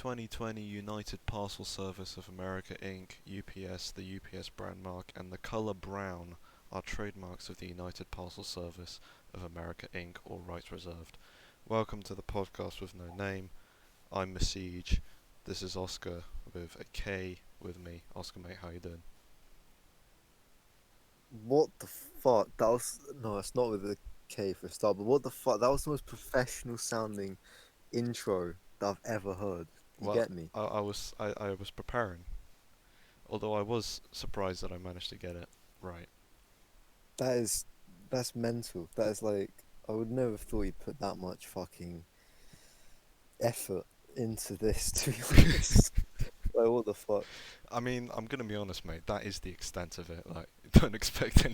2020 United Parcel Service of America Inc., UPS, the UPS brand mark, and the color brown are trademarks of the United Parcel Service of America Inc., all rights reserved. Welcome to the podcast with no name. I'm Masiege. This is Oscar with a K with me. Oscar, mate, how you doing? What the fuck? That was no, it's not with a K for a start. But what the fuck? That was the most professional sounding intro that I've ever heard. You Well, get me? I was preparing, although I was surprised that I managed to get it right. That is that's mental. That is like I would never have thought you'd put that much fucking effort into this. To be honest, like what the fuck? I mean, I'm gonna be honest, mate. That is the extent of it. Like, don't expect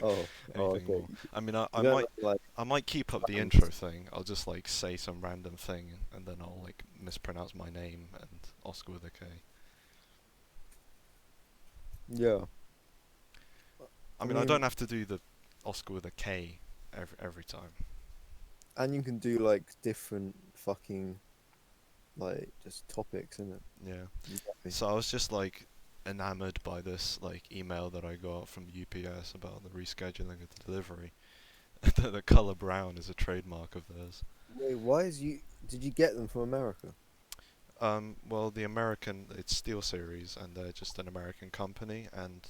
Oh, oh, anything okay. more. I mean, I, I You don't might have, like I might keep up the intro bands. thing. I'll just like say some random thing, and then I'll like mispronounce my name and Oscar with a K. Yeah, I I mean, I don't mean, have to do the Oscar with a K every time. and you can do like different fucking like just topics in it. Yeah. You get me? So I was just like enamored by this like email that I got from UPS about the rescheduling of the delivery. The color brown is a trademark of theirs. Wait, why is you? Did you get them from America? Well, the American, it's Steel Series, and they're just an American company, and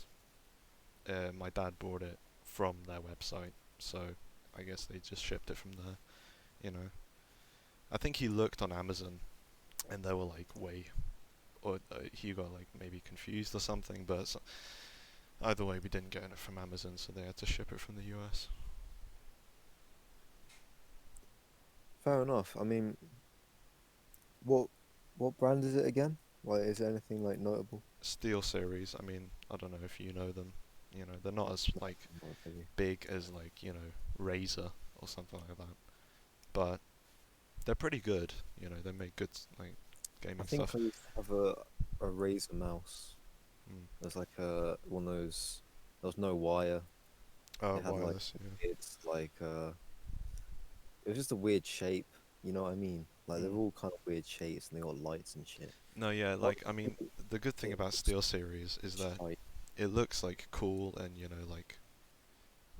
my dad bought it from their website, so I guess they just shipped it from there. You know, I think he looked on Amazon, and they were like way, or he got like maybe confused or something. But either way, we didn't get it from Amazon, so they had to ship it from the US. Fair enough. I mean, what what brand is it again? Like, is there anything like notable? Steel Series, I mean, I don't know if you know them. You know, they're not as like Not really. big as like Razer or something like that, but they're pretty good. You know, they make good like I gaming think stuff. I used to have a Razer mouse. Mm. There's like a one of those. There was no wire. It had like Wireless, yeah. it's like it was just a weird shape. You know what I mean? Like they're Mm. all kind of weird shapes and they got lights and shit. No, yeah, But like I mean, the good thing it about was Steel Series is that shite. it looks like cool and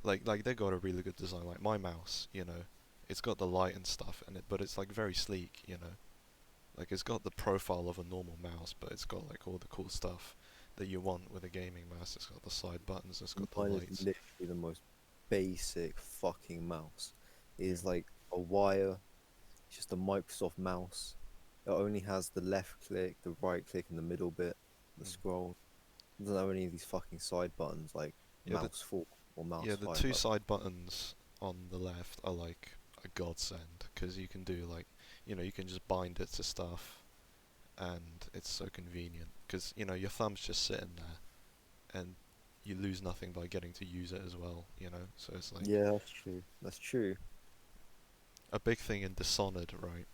like they got a really good design. Like my mouse, it's got the light and stuff in it, but it's like very sleek. Like it's got the profile of a normal mouse, but it's got like all the cool stuff that you want with a gaming mouse. It's got the side buttons, it's got the Mine is lights. literally the most basic fucking mouse. It Yeah. is like a wire. It's just a Microsoft mouse. It only has the left click, the right click, and the middle bit, the Mm. scroll. It doesn't have any of these fucking side buttons like Yeah, the mouse 4 or yeah mouse the 5. two side buttons on the left are like a godsend because you can do like you can just bind it to stuff and it's so convenient because your thumb's just sitting there and you lose nothing by getting to use it as well. So it's like Yeah, that's true. That's true. a big thing in Dishonored, right,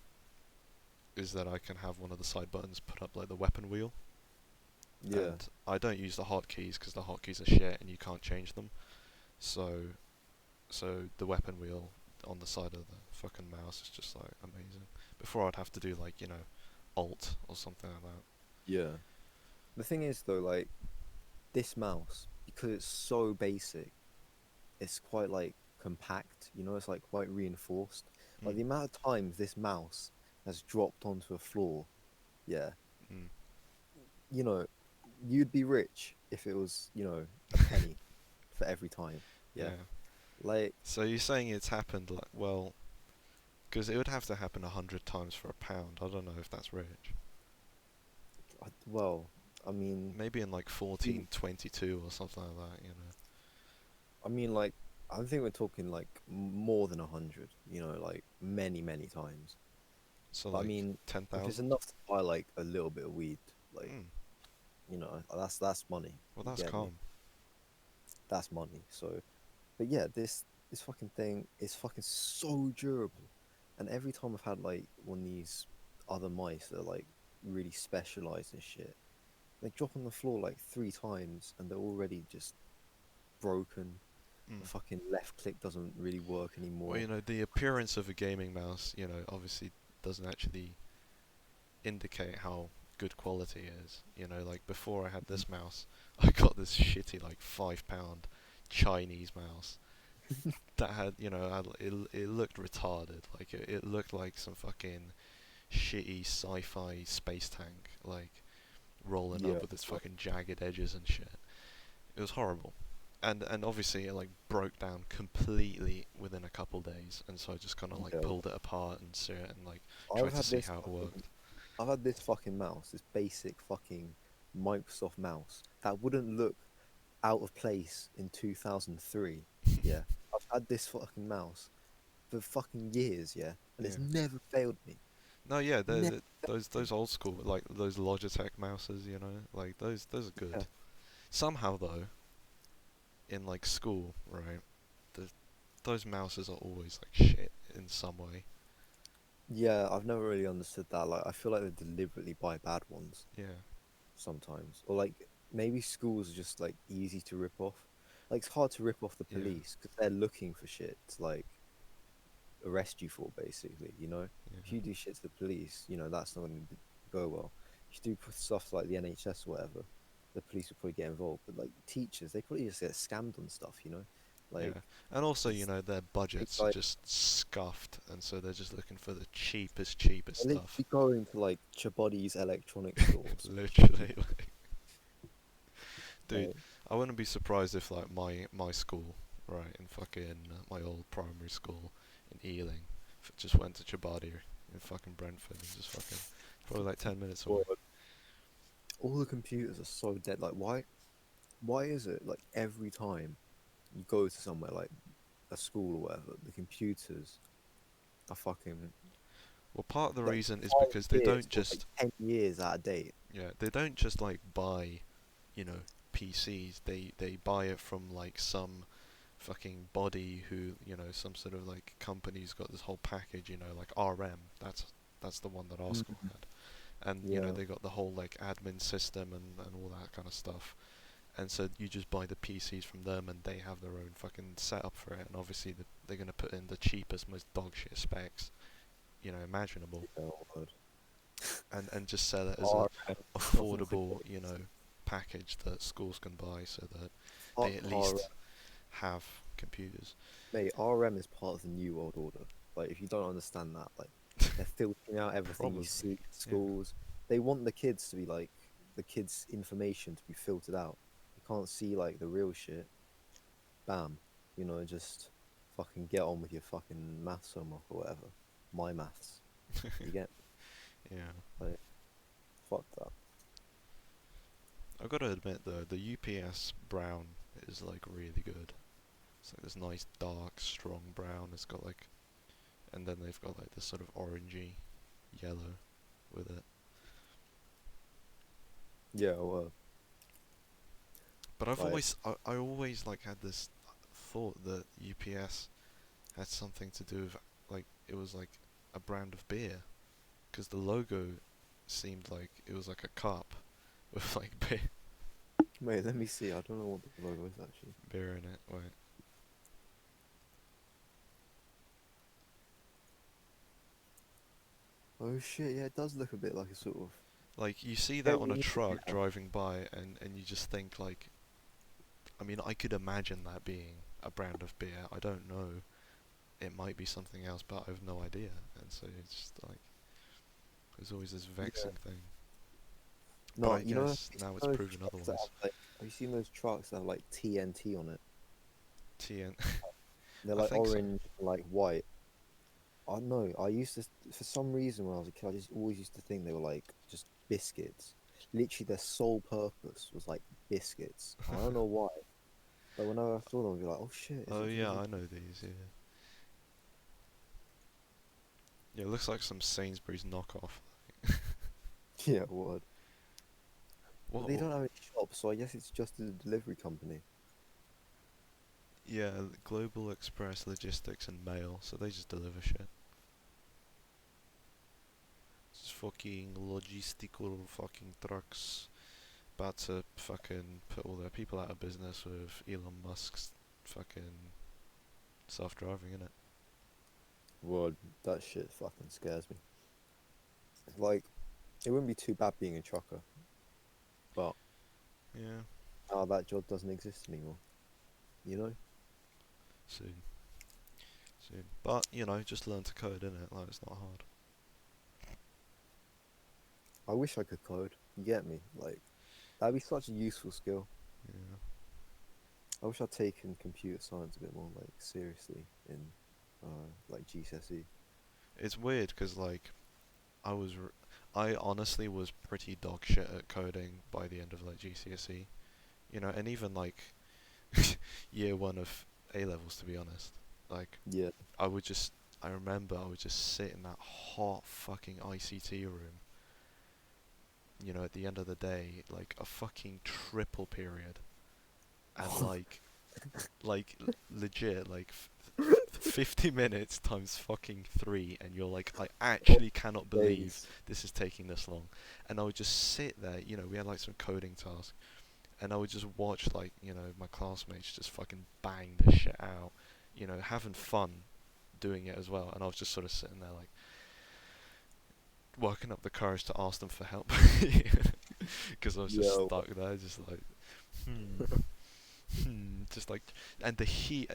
is that I can have one of the side buttons put up like the weapon wheel, Yeah. and I don't use the hotkeys because the hotkeys are shit and you can't change them. So the weapon wheel on the side of the fucking mouse is just like amazing. Before I'd have to do like Alt or something like that. Yeah. The thing is though, like this mouse, because it's so basic, it's quite like compact, it's like quite reinforced. Like Mm, the amount of times this mouse has dropped onto a floor, yeah, mm. you know, you'd be rich if it was, a penny for every time. Yeah. Yeah. Like, So you're saying it's happened like well, because it would have to happen 100 times for a pound. I don't know if that's rich. well, I mean, Maybe in like you, 1422 or something like that. like, I think we're talking like more than 100, like many, many times. So But I like mean, if it's 10,000. enough to buy like a little bit of weed, like, Mm. that's money. Well, You that's get me? calm. That's money. So, but yeah, this fucking thing is fucking so durable. And every time I've had like one of these other mice that are like really specialized and shit, they drop on the floor like 3 times and they're already just broken. The Mm. fucking left click doesn't really work Well, anymore. the appearance of a gaming mouse, obviously doesn't actually indicate how good quality is. You know, like before I had this mouse, I got this shitty like £5 Chinese mouse that had, it looked retarded. Like it looked like some fucking shitty sci-fi space tank, like rolling Yeah. up with its fucking jagged edges and shit. It was horrible. And obviously it like broke down completely within a couple days, and so I just kind of like Yeah. pulled it apart and see it and like I've tried to had see this how it fucking, worked. I've had this fucking mouse, this basic fucking Microsoft mouse that wouldn't look out of place in 2003. Yeah. I've had this fucking mouse for fucking years, yeah, and it's Yeah. never failed me. No, yeah, Never those failed those old school like those Logitech mouses, like those are me. Yeah. good. Somehow though, in like school, right, the, those mouses are always like shit in some way. Yeah, I've never really understood that. Like, I feel like they deliberately buy bad ones Yeah, sometimes, or like maybe schools are just like easy to rip off. Like, it's hard to rip off the yeah, police because they're looking for shit to like arrest you for, basically. You know, if yeah, you do shit to the police, that's not going to go well. If you do stuff like the NHS or whatever, the police will probably get involved. But like teachers, they probably just get scammed on stuff. Like yeah. And also, it's their they budgets are like just scuffed, and so they're just looking for the cheapest they're stuff. literally going to like Chabodi's electronics stores. Literally, like, dude, Like, I wouldn't be surprised if like my school, right, in fucking my old primary school in Ealing, just went to Chibadi in fucking Brentford and just fucking probably like 10 minutes away. God, all the computers are so dead. Like, why is it like every time you go to somewhere like a school or whatever, the computers are fucking Well, part of the like reason is five because they years don't or like just 10 years out of date. yeah they don't just like buy, you know, PCs. They buy it from like some fucking body who, some sort of like company's got this whole package, like RM. That's the one that our school Mhm. had, and Yeah, they got the whole like admin system and all that kind of stuff. And so you just buy the PCs from them, and they have their own fucking setup for it. And obviously they're gonna put in the cheapest, most dog shit specs, imaginable, yeah, word. and just sell it as a RM. Oh my affordable, god, package that schools can buy, so that they fuck at least RM, have computers. mate. RM is part of the new world order. Like, if you don't understand that, like, they're filtering out everything you see Probably, in yeah. schools. They want the kids to be like the kids' information to be filtered out. You can't see like the real shit. Bam, just fucking get on with your fucking maths homework or whatever. My maths. You get Yeah. like fuck that. I've got to admit though, the UPS brown is like really good. It's like this nice dark, strong brown. It's got like, and then they've got like this sort of orangey yellow with it. Yeah, well, But I've like always, I always like had this thought that UPS had something to do with like it was like a brand of beer, because the logo seemed like it was like a cup with like wait, let me see. I don't know what the logo is actually. beer in it. Wait. Oh shit, yeah, it does look a bit like a sort of Like you see that very on a yeah. truck driving by, and you just think like, I mean, I could imagine that being a brand of beer. I don't know. It might be something else, but I have no idea. And so it's just like there's always this Yeah. vexing thing. But No, I have guess you now seen it's those proven trucks that otherwise. have like have you seen those trucks that have like TNT on it? TN. They're I like think so. orange and like white. I know. I used to, for some reason, when I was a kid, I just always used to think they were like just biscuits. Literally, their sole purpose was like biscuits. I don't know why, but whenever I saw them, I'd be like, "Oh shit, is Oh it yeah, delivering?" I know these. Yeah. Yeah, it looks like some Sainsbury's knockoff. Yeah, what? But What? they don't have any shops, so I guess it's just a delivery company. Yeah, Global Express Logistics and Mail. So they just deliver shit. Just fucking logistical fucking trucks about to fucking put all their people out of business with Elon Musk's fucking self-driving, innit? Well, that shit fucking scares me. Like, It wouldn't be too bad being a trucker, but Yeah, now that job doesn't exist anymore. You know? soon, soon. But you know, just learn to code, innit? Like it's not hard. I wish I could code. You get me? Like that'd be such a useful skill. Yeah, I wish I'd taken computer science a bit more like seriously in like GCSE. it's weird because like I honestly was pretty dog shit at coding by the end of like GCSE. You know, and even like year one of A levels, to be honest. Like Yeah. I would just, I remember I would just sit in that hot fucking ICT room. You know, at the end of the day, like a fucking triple period, and legit, like 50 minutes times fucking 3, and you're like, I actually cannot believe Days. this is taking this long. And I would just sit there, you know, we had like some coding tasks, and I would just watch like, you know, my classmates just fucking bang this shit out, you know, having fun doing it as well. And I was just sort of sitting there like, working up the courage to ask them for help, because I was just Yo. stuck there, just like, hmm. Just like, and the heat,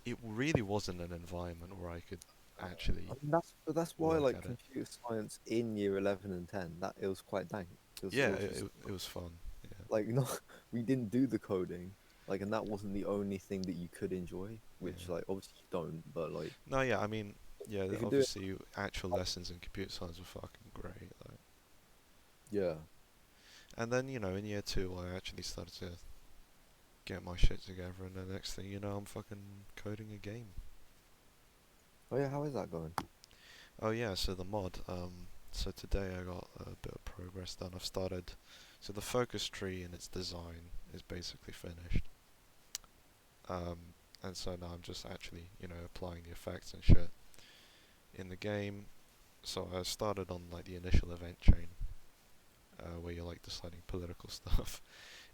it really wasn't an environment where I could I actually mean, that's why work like at it. computer science in year 11 and 10 that it was quite dank. Yeah, It was it was fun. Yeah, like no, we didn't do the coding like, and that wasn't the only thing that you could enjoy. Which yeah. like obviously you don't, but like No, yeah, I mean, yeah, if you do it, obviously actual lessons in computer science were fucking great. Like, yeah. and then you know, in year two, I actually started to get my shit together, and the next thing you know, I'm fucking coding a game. Oh yeah, how is that going? Oh yeah, so the mod. So today I got a bit of progress done. I've started. So the focus tree and its design is basically finished. Um, and so now I'm just actually, you know, applying the effects and shit in the game. So I started on like the initial event chain, where you're like deciding political stuff.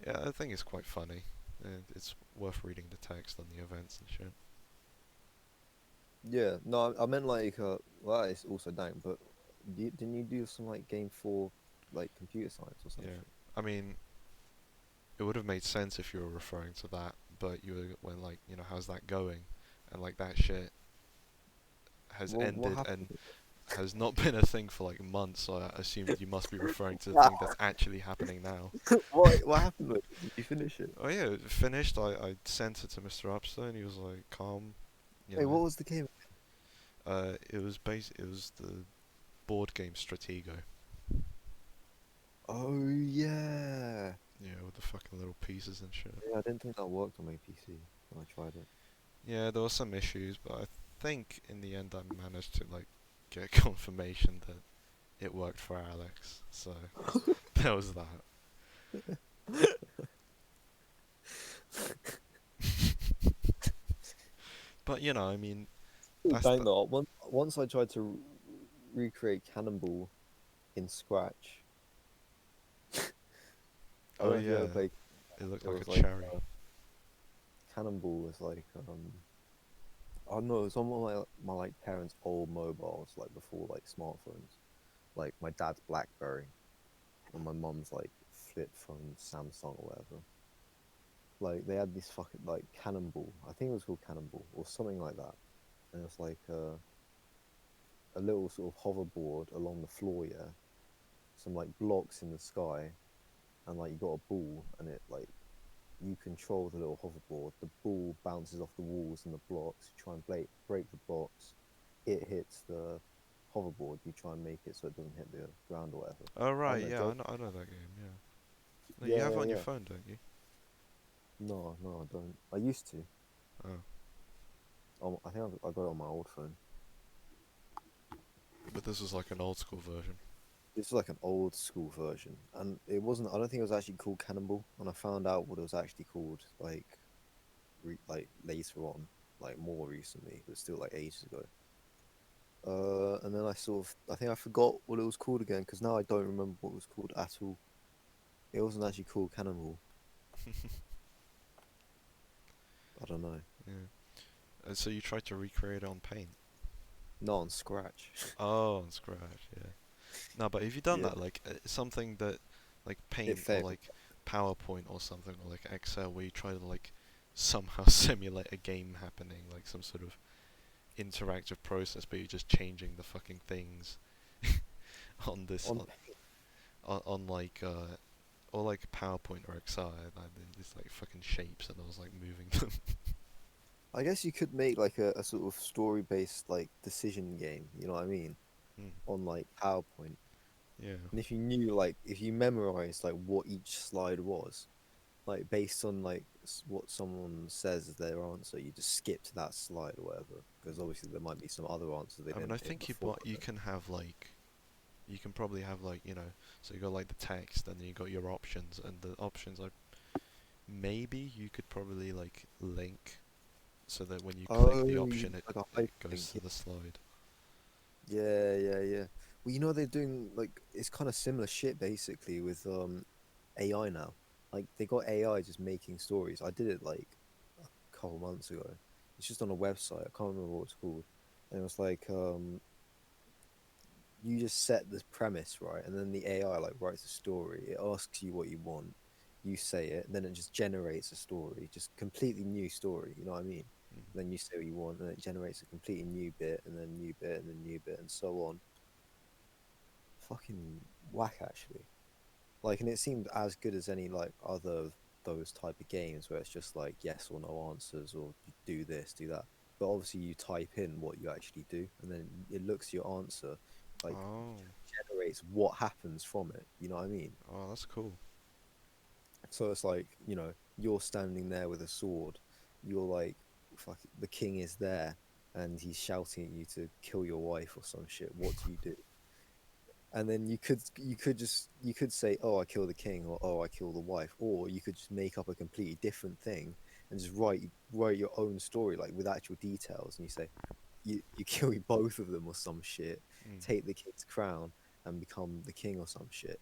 Yeah, I think it's quite funny. And it's worth reading the text on the events and shit. Yeah, no, I meant like well, it's also dank, but didn't you do some like game for like computer science or some Yeah, shit? I mean, it would have made sense if you were referring to that, but you were when like, you know, how's that going, and like that shit has Well, what ended and happened? has not been a thing for like months, so I assumed you must be referring to the thing that's actually happening now. What happened with it? Did you finish it? Oh yeah, it finished. I sent it to Mr. Upstone. He was like, calm, you Wait, know. what was the game? It was the board game Stratego. Oh yeah. Yeah, with the fucking little pieces and shit. Yeah, I didn't think that worked on my PC when I tried it. Yeah, there were some issues, but I think in the end I managed to like get confirmation that it worked for Alex. So there was that. But you know, I mean, that's Dang the. though. Once I tried to recreate Cannonball in Scratch. I don't Oh know if you ever yeah, played. it looked It like a was like cherry. Cannonball was like I don't know, it was on my like parents' old mobiles, like before like smartphones. Like my dad's BlackBerry and my mum's like flip phone Samsung or whatever. Like they had this fucking like Cannonball. I think it was called Cannonball or something like that. And it was like a little sort of hoverboard along the floor, yeah. Some like blocks in the sky, and like you got a ball, and it like you control the little hoverboard. The ball bounces off the walls and the blocks. You try and break the blocks. It hits the hoverboard. You try and make it so it doesn't hit the ground or whatever. Oh I don't right, know, yeah, Joe. I know that game. Yeah. No, you Yeah, have it yeah, on your yeah. phone, don't you? No, no, I don't. I used to. Oh, I think I got it on my old phone. but this was like an old school version. This is like an old school version, and it wasn't. I don't think it was actually called Cannonball. And I found out what it was actually called like later on, like more recently, but still like ages ago. And then I think I forgot what it was called again because now I don't remember what it was called at all. It wasn't actually called Cannonball. I don't know. Yeah. And so you tried to recreate it on Paint. Not on Scratch. Oh, on Scratch. Yeah. No, but if you've done Yeah, that, like something that like it Paint or failed. like PowerPoint or something or like Excel, where you try to like somehow simulate a game happening, like some sort of interactive process, but you're just changing the fucking things on this On on like or like PowerPoint or Excel, and these like fucking shapes, and I was like moving them. I guess you could make like a sort of story-based like decision game, you know what I mean? Mm, On like PowerPoint. yeah. And if you knew like if you memorized like what each slide was, like based on like what someone says as their answer, you just skip to that slide or whatever. Because obviously there might be some other answers they I mean, I didn't pick think before. you can have like you can probably have like so you got like the text, and then you got your options, and the options like maybe you could probably like link so that when you click the Oh, option, it like a it goes hyperlink. to the slide. Yeah, yeah, yeah. Well, you know they're doing like it's kind of similar shit basically with AI now. Like they got AI just making stories. I did it like a couple months ago. It's just on a website. I can't remember what it's called. And it was like you just set the premise right, and then the AI like writes a story. It asks you what you want, you say it, and then it just generates a story, just completely new story. You know what I mean? Mm. And then you say what you want, and it generates a completely new bit, and then new bit, and then new bit, and so on. Fucking whack, actually. Like, and it seemed as good as any like other of those type of games where it's just like yes or no answers, or you do this, do that. But obviously, you type in what you actually do, and then it looks at your answer, like Oh, generates what happens from it. You know what I mean? oh, that's cool. So it's like, you're standing there with a sword. You're like, fuck, the king is there, and he's shouting at you to kill your wife or some shit. What do you do? And then you could say, oh, I kill the king, or oh, I kill the wife, or you could just make up a completely different thing and just write your own story like with actual details, and you say you kill both of them or some shit, Mm. take the king's crown and become the king or some shit,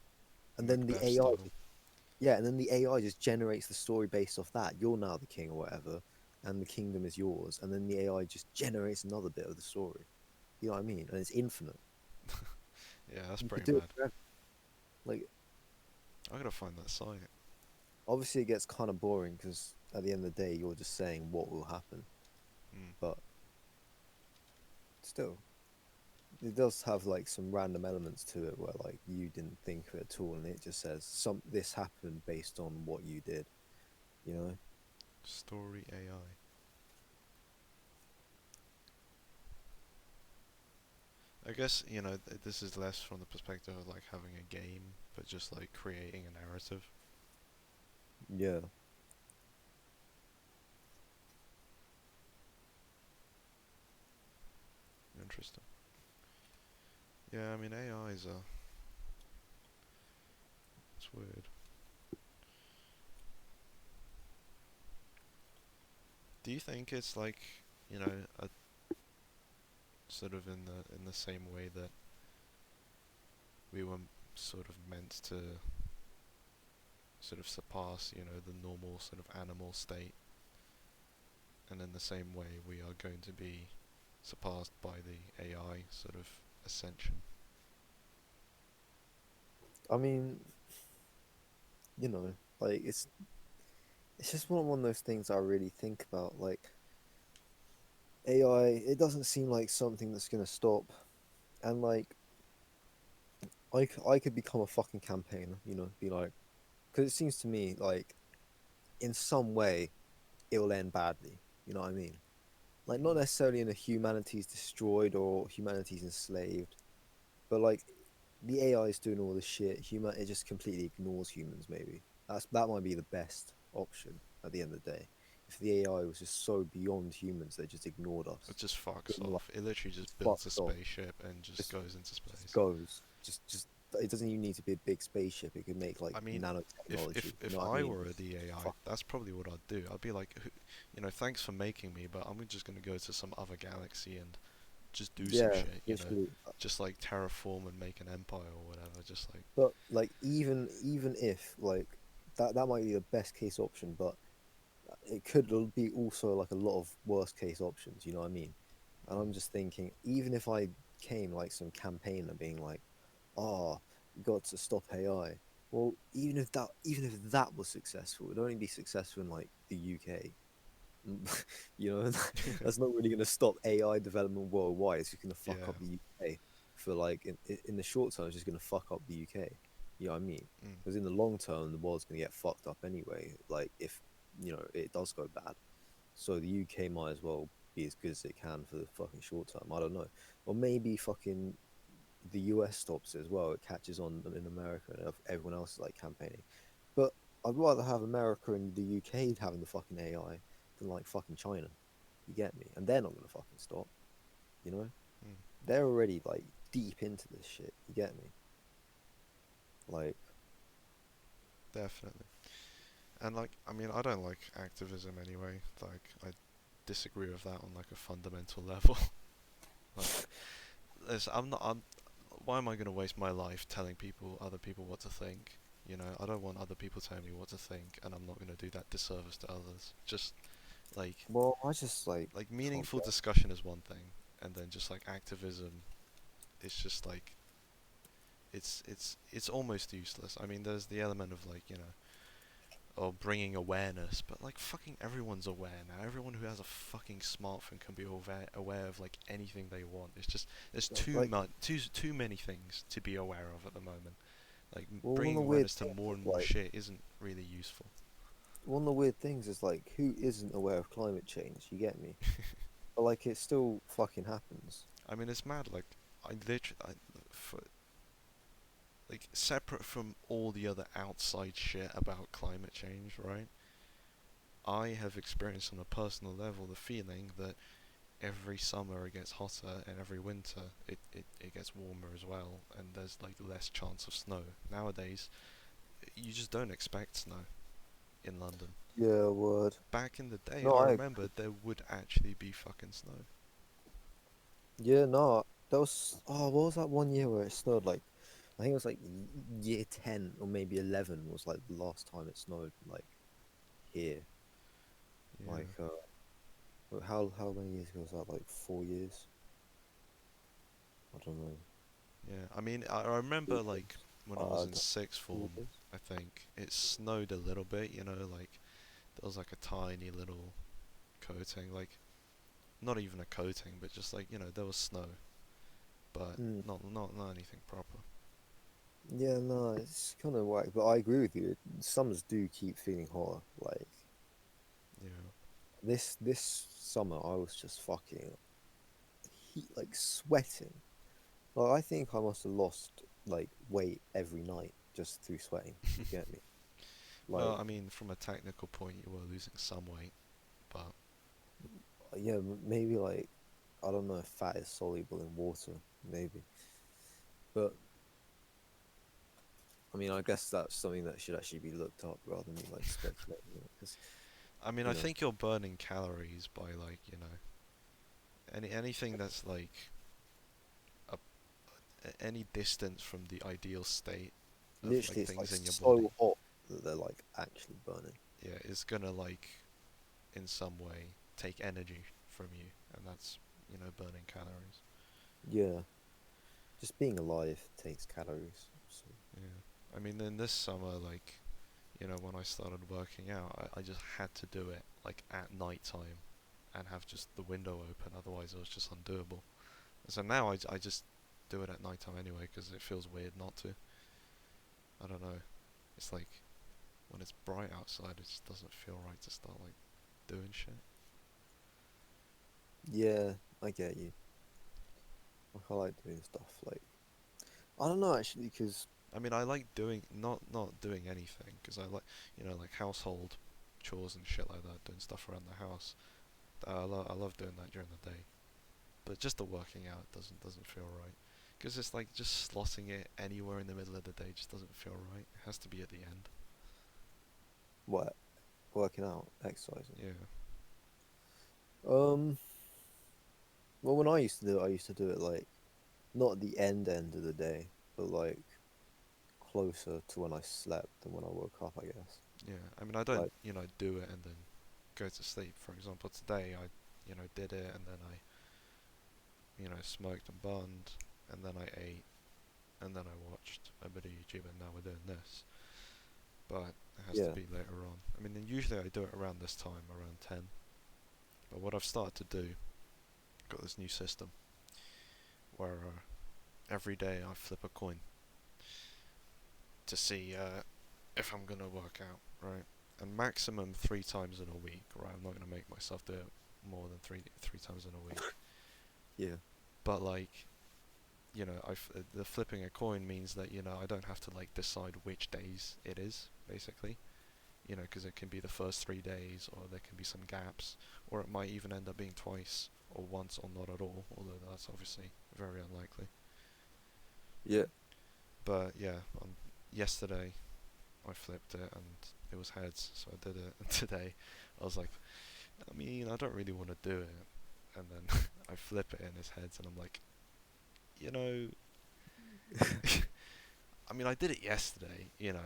and then the Macbeth AI style. yeah, and then the AI just generates the story based off that. You're now the king or whatever, and the kingdom is yours. And then the AI just generates another bit of the story. You know what I mean? And it's infinite. Yeah, that's You could pretty do it mad. forever. Like, I gotta find that site. obviously, it gets kind of boring because at the end of the day, you're just saying what will happen. Mm. But still, it does have like some random elements to it where like you didn't think of it at all, and it just says some this happened based on what you did. You know? Story AI. I guess this is less from the perspective of like having a game, but just like creating a narrative. Yeah. Interesting. Yeah, I mean AI is it's weird. Do you think it's like a sort of in the same way that we were sort of meant to sort of surpass the normal sort of animal state, and in the same way we are going to be surpassed by the AI sort of ascension? I mean, like it's just one of those things I really think about. Like AI, it doesn't seem like something that's gonna stop. And like I could become a fucking campaigner, be like, because it seems to me like in some way it will end badly. You know what I mean? Like not Mm. necessarily in a humanity's destroyed or humanity's enslaved, but like the AI is doing all this shit. It just completely ignores humans. Maybe that might be the best option at the end of the day. If the AI was just so beyond humans, they just ignored It us. just fucks Couldn't, like, off. It literally just just builds a fucks off. spaceship and just Just goes into just space. goes. Just it doesn't even need to be a big spaceship. It could make like I mean, if nanotechnology. You if know what I I mean? were Just the AI, fuck. that's probably what I'd do. I'd be like, thanks for making me, but I'm just gonna go to some other galaxy and just do some Yeah, shit. literally. Just like terraform and make an empire or whatever. Just like, But like even if like that might be the best case option, but it could be also like a lot of worst case options. You know what I mean? And mm, I'm just thinking, even if I came like some campaigner being like, oh, got to stop AI. Well, even if that was successful, it'd only be successful in like the UK. You know, that's not really going to stop AI development worldwide. It's just going to fuck Yeah. up the UK for like in the short term. It's just going to fuck up the UK. You know what I mean? Mm. Because in the long term, the world's going to get fucked up anyway. Like if it does go bad, so the UK might as well be as good as it can for the fucking short term. I don't know, or maybe fucking the US stops it as well. It catches on in America and everyone else is like campaigning. But I'd rather have America and the UK having the fucking AI than like fucking China. You get me? And they're not gonna fucking stop. You know? Mm. They're already like deep into this shit. You get me? Like, Definitely. And like, I mean, I don't like activism anyway. Like, I disagree with that on like a fundamental level. Like, I'm not. I'm. Why am I gonna waste my life telling other people what to think? You know, I don't want other people telling me what to think, and I'm not gonna do that disservice to others. Just like, well, I just like can't meaningful blame. discussion is one thing, and then just like activism, it's just like it's almost useless. I mean, there's the element of like or bringing awareness, but like fucking everyone's aware now. Everyone who has a fucking smartphone can be aware of like anything they want. It's just there's Like, too many things to be aware of at the moment. Like well, one of bringing the weird awareness to things more is and more like shit isn't really useful. one of the weird things is like who isn't aware of climate change? You get me? But like it still fucking happens. I mean, it's mad. Like I literally, for, like separate from all the other outside shit about climate change, right? I have experienced on a personal level the feeling that every summer it gets hotter and every winter it gets warmer as well, and there's like less chance of snow. Nowadays, you just don't expect snow in London. Yeah, word. Back in the day, No, I I remember there would actually be fucking snow. Yeah, no, that was what was that one year where it snowed? Like, I think it was like year 10 or maybe 11 was like the last time it snowed like here. Yeah, Like, how many years ago was that? Like 4 years? I don't know. yeah. I mean, I remember like when I was in Don't sixth know. form, I think it snowed a little bit. Like there was like a tiny little coating, like not even a coating, but just like there was snow, but Mm. not anything proper. Yeah, no, it's kind of whack, but I agree with you. Summers do keep feeling hotter. Like Yeah. this summer, I was just fucking heat, like sweating. Well, I think I must have lost like weight every night just through sweating. You get me? Well, Like, I mean, from a technical point, you were losing some weight, but yeah, maybe like I don't know if fat is soluble in water, maybe. But I mean, I guess that's something that should actually be looked up rather than me like speculating on it, because I mean, I you know, think you're burning calories by like anything that's like a, any distance from the ideal state of like literally, it's like things in your so body. hot that they're like actually burning. Yeah, is gonna like in some way take energy from you, and that's burning calories. Yeah, just being alive takes calories. So Yeah, I mean, in this summer, like when I started working out, I just had to do it like at night time and have just the window open. Otherwise, it was just undoable. So now I just do it at night time anyway because it feels weird not to. I don't know. It's like when it's bright outside, it just doesn't feel right to start like doing shit. yeah, I get you. Like, I like doing stuff like I don't know actually because I mean, I like doing not doing anything because I like like household chores and shit like that, doing stuff around the house. I love doing that during the day, but just the working out doesn't feel right. Because it's like just slotting it anywhere in the middle of the day just doesn't feel right. It has to be at the end. what working out, exercising. Yeah. Um, well, when I used to do it, I used to do it like not at the end of the day, but like closer to when I slept than when I woke up, I guess. Yeah, I mean, I don't, Like, do it and then go to sleep. For example, today I, did it and then I, smoked and burned, and then I ate, and then I watched a video YouTube, and now we're doing this. But it has to Yeah. be later on. I mean, then usually I do it around this time, around 10. But what I've started to do, got this new system where every day I flip a coin to see if I'm gonna work out, right? And maximum 3 times in a week, right? I'm not gonna make myself do it more than three times in a week. Yeah. But like, the flipping a coin means that I don't have to like decide which days it is, basically. Because it can be the first 3 days, or there can be some gaps, or it might even end up being twice, or once, or not at all. Although that's obviously very unlikely. Yeah. But yeah, yesterday I flipped it and it was heads, so I did it. And today I was like, I mean, I don't really want to do it. And then I flip it and it's heads, and I'm like, you know, I mean, I did it yesterday, and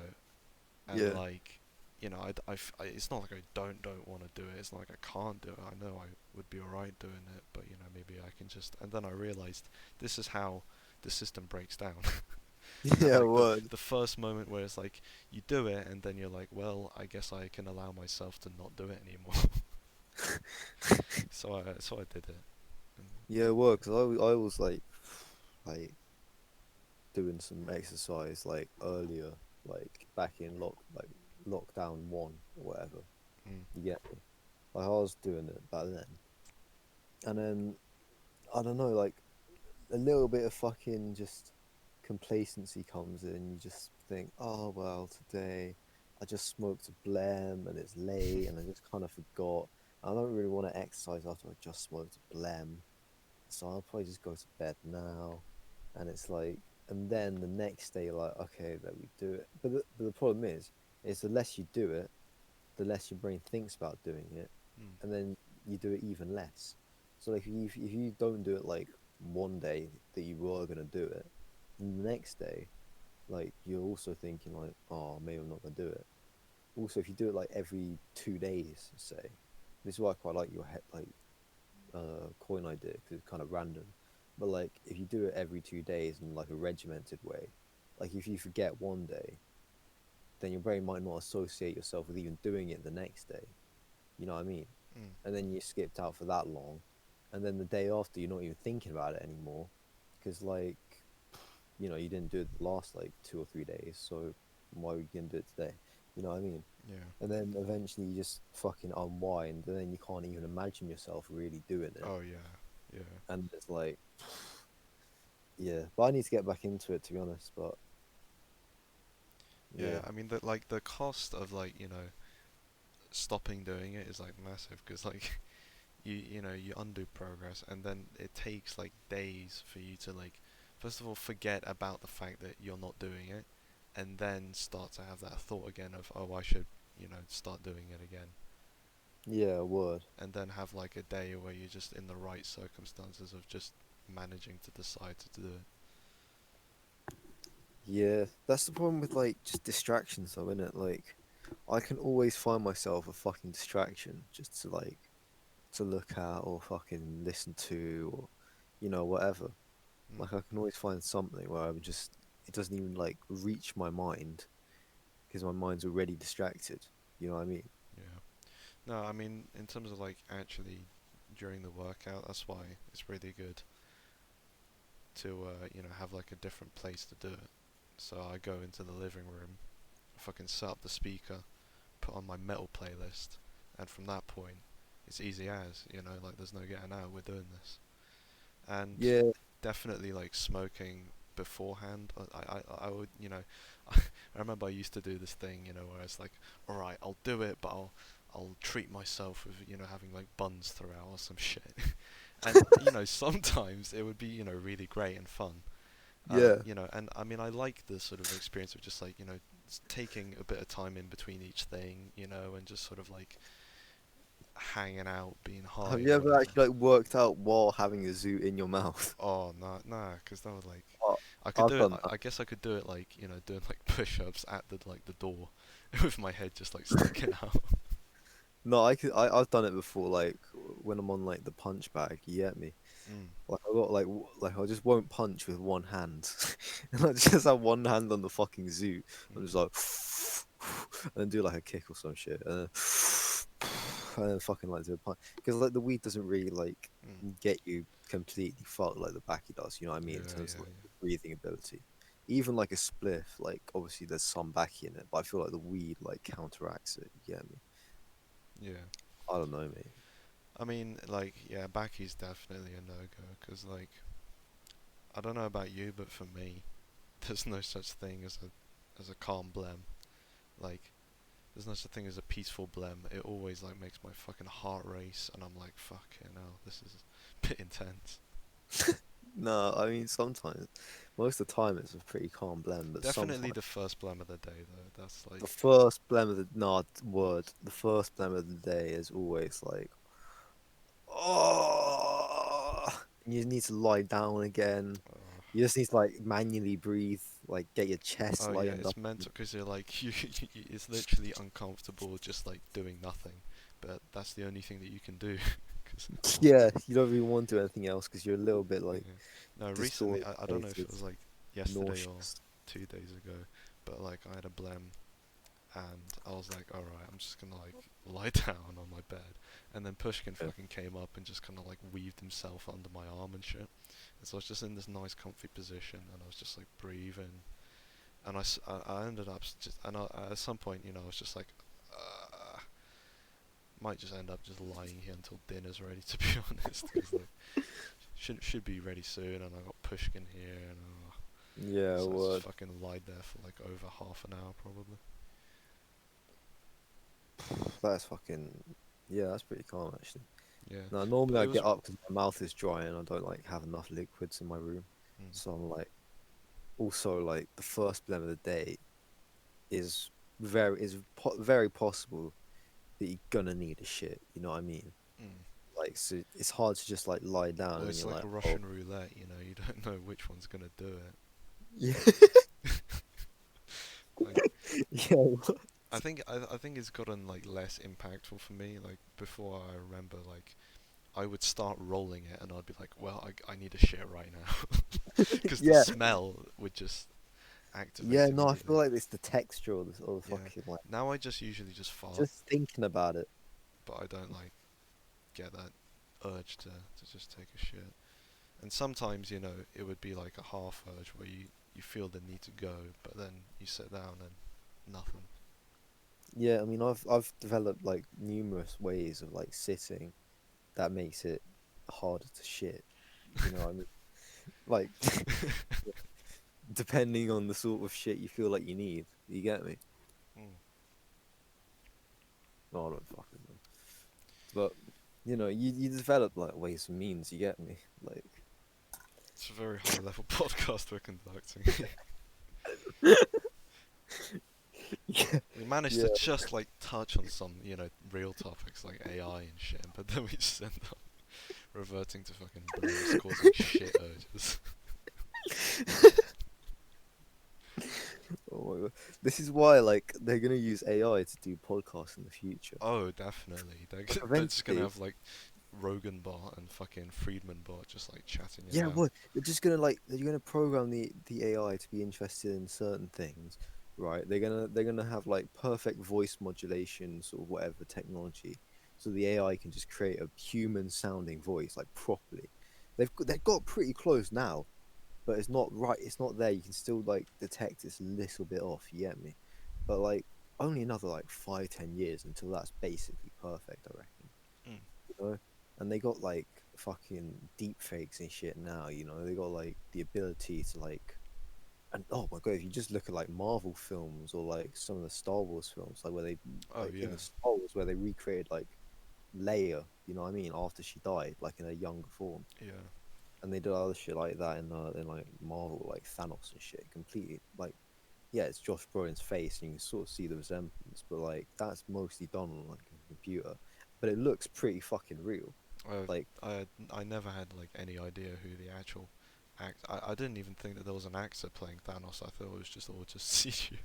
Yeah. like, it's not like I don't want to do it. It's not like I can't do it. I know I would be alright doing it, but maybe I can just. And then I realized this is how the system breaks down. At Yeah. like the Word. the first moment where it's like you do it, and then you're like, well, I guess I can allow myself to not do it anymore. So I did it. And Yeah. Word. Because I was like doing some exercise like earlier, like back in lockdown one or whatever. mm, You get me? Like I was doing it back then, and then I don't know, like a little bit of fucking just complacency comes in. You just think, oh well, today I just smoked a blem and it's late and I just kind of forgot. I don't really want to exercise after I just smoked a blem, so I'll probably just go to bed now. And it's like, and then the next day, like, okay, let me do it. But the problem is the less you do it, the less your brain thinks about doing it, mm, and then you do it even less. So like if you don't do it like one day that you were gonna do it, and the next day, like you're also thinking like, oh, maybe I'm not gonna do it. Also, if you do it like every 2 days, say, this is why I quite like your coin idea because it's kind of random. But like if you do it every 2 days in like a regimented way, like if you forget one day, then your brain might not associate yourself with even doing it the next day. You know what I mean? mm, And then you skipped out for that long, and then the day after you're not even thinking about it anymore, because like you didn't do it the last like 2 or 3 days, so why would you gonna do it today? You know what I mean? yeah. And then eventually you just fucking unwind, and then you can't even imagine yourself really doing it, Oh yeah, yeah, and it's like, yeah. But I need to get back into it to be honest. But yeah. yeah, I mean, the cost of like stopping doing it is like massive, because like you undo progress, and then it takes like days for you to like first of all forget about the fact that you're not doing it, and then start to have that thought again of, oh, I should start doing it again, yeah, word. and then have like a day where you're just in the right circumstances of just managing to decide to do it. Yeah, that's the problem with like just distractions though, isn't it? Like I can always find myself a fucking distraction just to like to look at or fucking listen to or whatever. Mm, Like I can always find something where I'm just it doesn't even like reach my mind because my mind's already distracted. You know what I mean? yeah. No, I mean, in terms of like actually during the workout, that's why it's really good to have like a different place to do it. So I go into the living room, fucking set up the speaker, put on my metal playlist, and from that point, it's easy as like there's no getting out. We're doing this, and Yeah. definitely like smoking beforehand. I would I remember I used to do this thing where it's like, all right, I'll do it, but I'll treat myself with having like buns throughout or some shit. And sometimes it would be really great and fun. Yeah. And I mean, I like the sort of experience of just like taking a bit of time in between each thing, and just sort of like hanging out, being Have high you or ever whatever. actually like worked out while having a zoot in your mouth? Oh, nah, nah, because that would like, Oh, I could I've do it. done that. I guess I could do it like doing like push-ups at the door, with my head just like sticking out. No, I've done it before, like when I'm on like the punch bag. You get me? Mm. Like I got like I just won't punch with one hand, and I just have one hand on the fucking zoo. I'm just Mm. like, and then do like a kick or some shit, and then fucking like do a punch because like the weed doesn't really like Mm. get you completely fucked like the backy does. You know what I mean? In Yeah, terms of yeah, like the breathing ability. Even like a spliff, like obviously there's some backy in it, but I feel like the weed like counteracts it. You get me? yeah. Yeah. I don't know, mate. I mean, like, yeah, Backy's definitely a no-go, because, like, I don't know about you, but for me, there's no such thing as a calm blem. Like, there's no such thing as a peaceful blem. It always, like, makes my fucking heart race, and I'm like, fuck it, no, this is a bit intense. No, I mean sometimes, most of the time it's a pretty calm blend, but Definitely sometimes the first blem of the day, though. That's the like, first blend of the no word, the first blend of the day is always like, oh, you need to lie down again. uh, You just need to like manually breathe, like get your chest oh yeah, lightened it's up. mental because you're like it's literally uncomfortable just like doing nothing, but that's the only thing that you can do. 'Cause, Yeah, you don't really want to do anything else because you're a little bit like yeah. No, recently I don't know if disorientated, it was like yesterday or nauseous. 2 days ago, but like I had a blem and I was like, all right, I'm just gonna like lie down on my bed, and then Pushkin Yeah. fucking came up and just kind of like weaved himself under my arm and shit, and so I was just in this nice comfy position and I was just like breathing, and I ended up just and at some point, you know, I was just like, might just end up just lying here until dinner's ready, to be honest, because like should be ready soon, and I got Pushkin here, and Yeah, so I just word. fucking lied there for like over half an hour probably. That's fucking yeah, that's pretty calm actually. Yeah, Now, normally but I it was. get up because my mouth is dry and I don't like have enough liquids in my room. Mm, So I'm like, also like the first blem of the day is very possible that you're gonna need a shit. You know what I mean? mm. Like, so it's hard to just like lie down Well, and it's you're like like, a oh, Russian roulette, you know. You don't know which one's gonna do it. yeah, Like, yeah, I think it's gotten like less impactful for me. Like before, I remember like I would start rolling it, and I'd be like, well, I need a shit right now, because the yeah, smell would just yeah. activate No, I feel immediately. like it's the texture or the Yeah. fucking like Now I just usually just fart, just thinking about it. but I don't like get that urge to just take a shit. And sometimes, you know, it would be like a half urge where you feel the need to go, but then you sit down and nothing. Yeah, I mean, I've developed like numerous ways of like sitting that makes it harder to shit. You know, what I mean, like depending on the sort of shit you feel like you need. You get me? Mm. No, I don't fucking know. But you know, you develop like ways and means. You get me? Like, It's a very high level podcast we're conducting. yeah, We managed yeah, to just like touch on some, you know, real topics like AI and shit, but then we just end up reverting to fucking blems causing shit urges. oh my god, this is why like they're gonna use AI to do podcasts in the future. Oh, definitely. Like They're just gonna eventually, have like Rogan bot and fucking Friedman bot just like chatting it yeah, out. what they're just gonna like they're gonna program the AI to be interested in certain things, right? They're gonna have like perfect voice modulation, sort of whatever technology, so the AI can just create a human sounding voice like properly. They've got pretty close now, but it's not right. It's not there. You can still like detect it's a little bit off. You get me? But like only another like 5-10 years until that's basically perfect. I reckon. Mm. You know, and they got like fucking deep fakes and shit now. You know, they got like the ability to like, and oh my god, if you just look at like Marvel films or like some of the Star Wars films, like where they Oh like in yeah, the Star Wars where they recreated like Leia, you know what I mean, after she died, like in a younger form, yeah. and they did other shit like that in like Marvel, like Thanos and shit. Completely like, yeah, it's Josh Brolin's face, and you can sort of see the resemblance, but like that's mostly done on like a computer, but it looks pretty fucking real. I Like, I never had like any idea who the actual I didn't even think that there was an actor playing Thanos. I thought it was just all just CGI.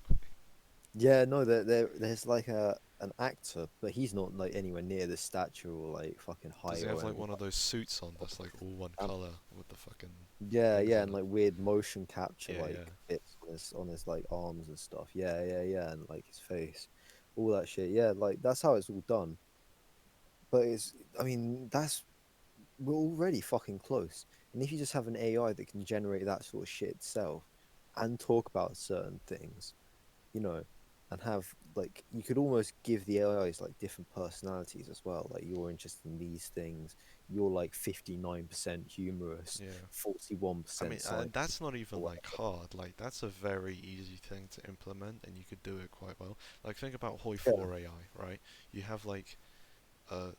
Yeah, no, there's like an actor, but he's not like anywhere near the stature or like fucking Does height he have or like anything. one of those suits on that's like all one Um, color with the fucking yeah, things yeah, on and it? like weird motion capture Yeah, yeah, like bits on his like arms and stuff. Yeah, yeah, yeah, and like his face, all that shit. Yeah, like that's how it's all done. But I mean, we're already fucking close. And if you just have an AI that can generate that sort of shit itself and talk about certain things, you know, and have like you could almost give the AIs like different personalities as well. Like you're interested in these things, you're like 59% humorous, yeah. I 41% mean, and scientific that's not even or like whatever. hard. Like that's a very easy thing to implement, and you could do it quite well. Like think about Hoi Yeah, 4 AI, right? You have like uh,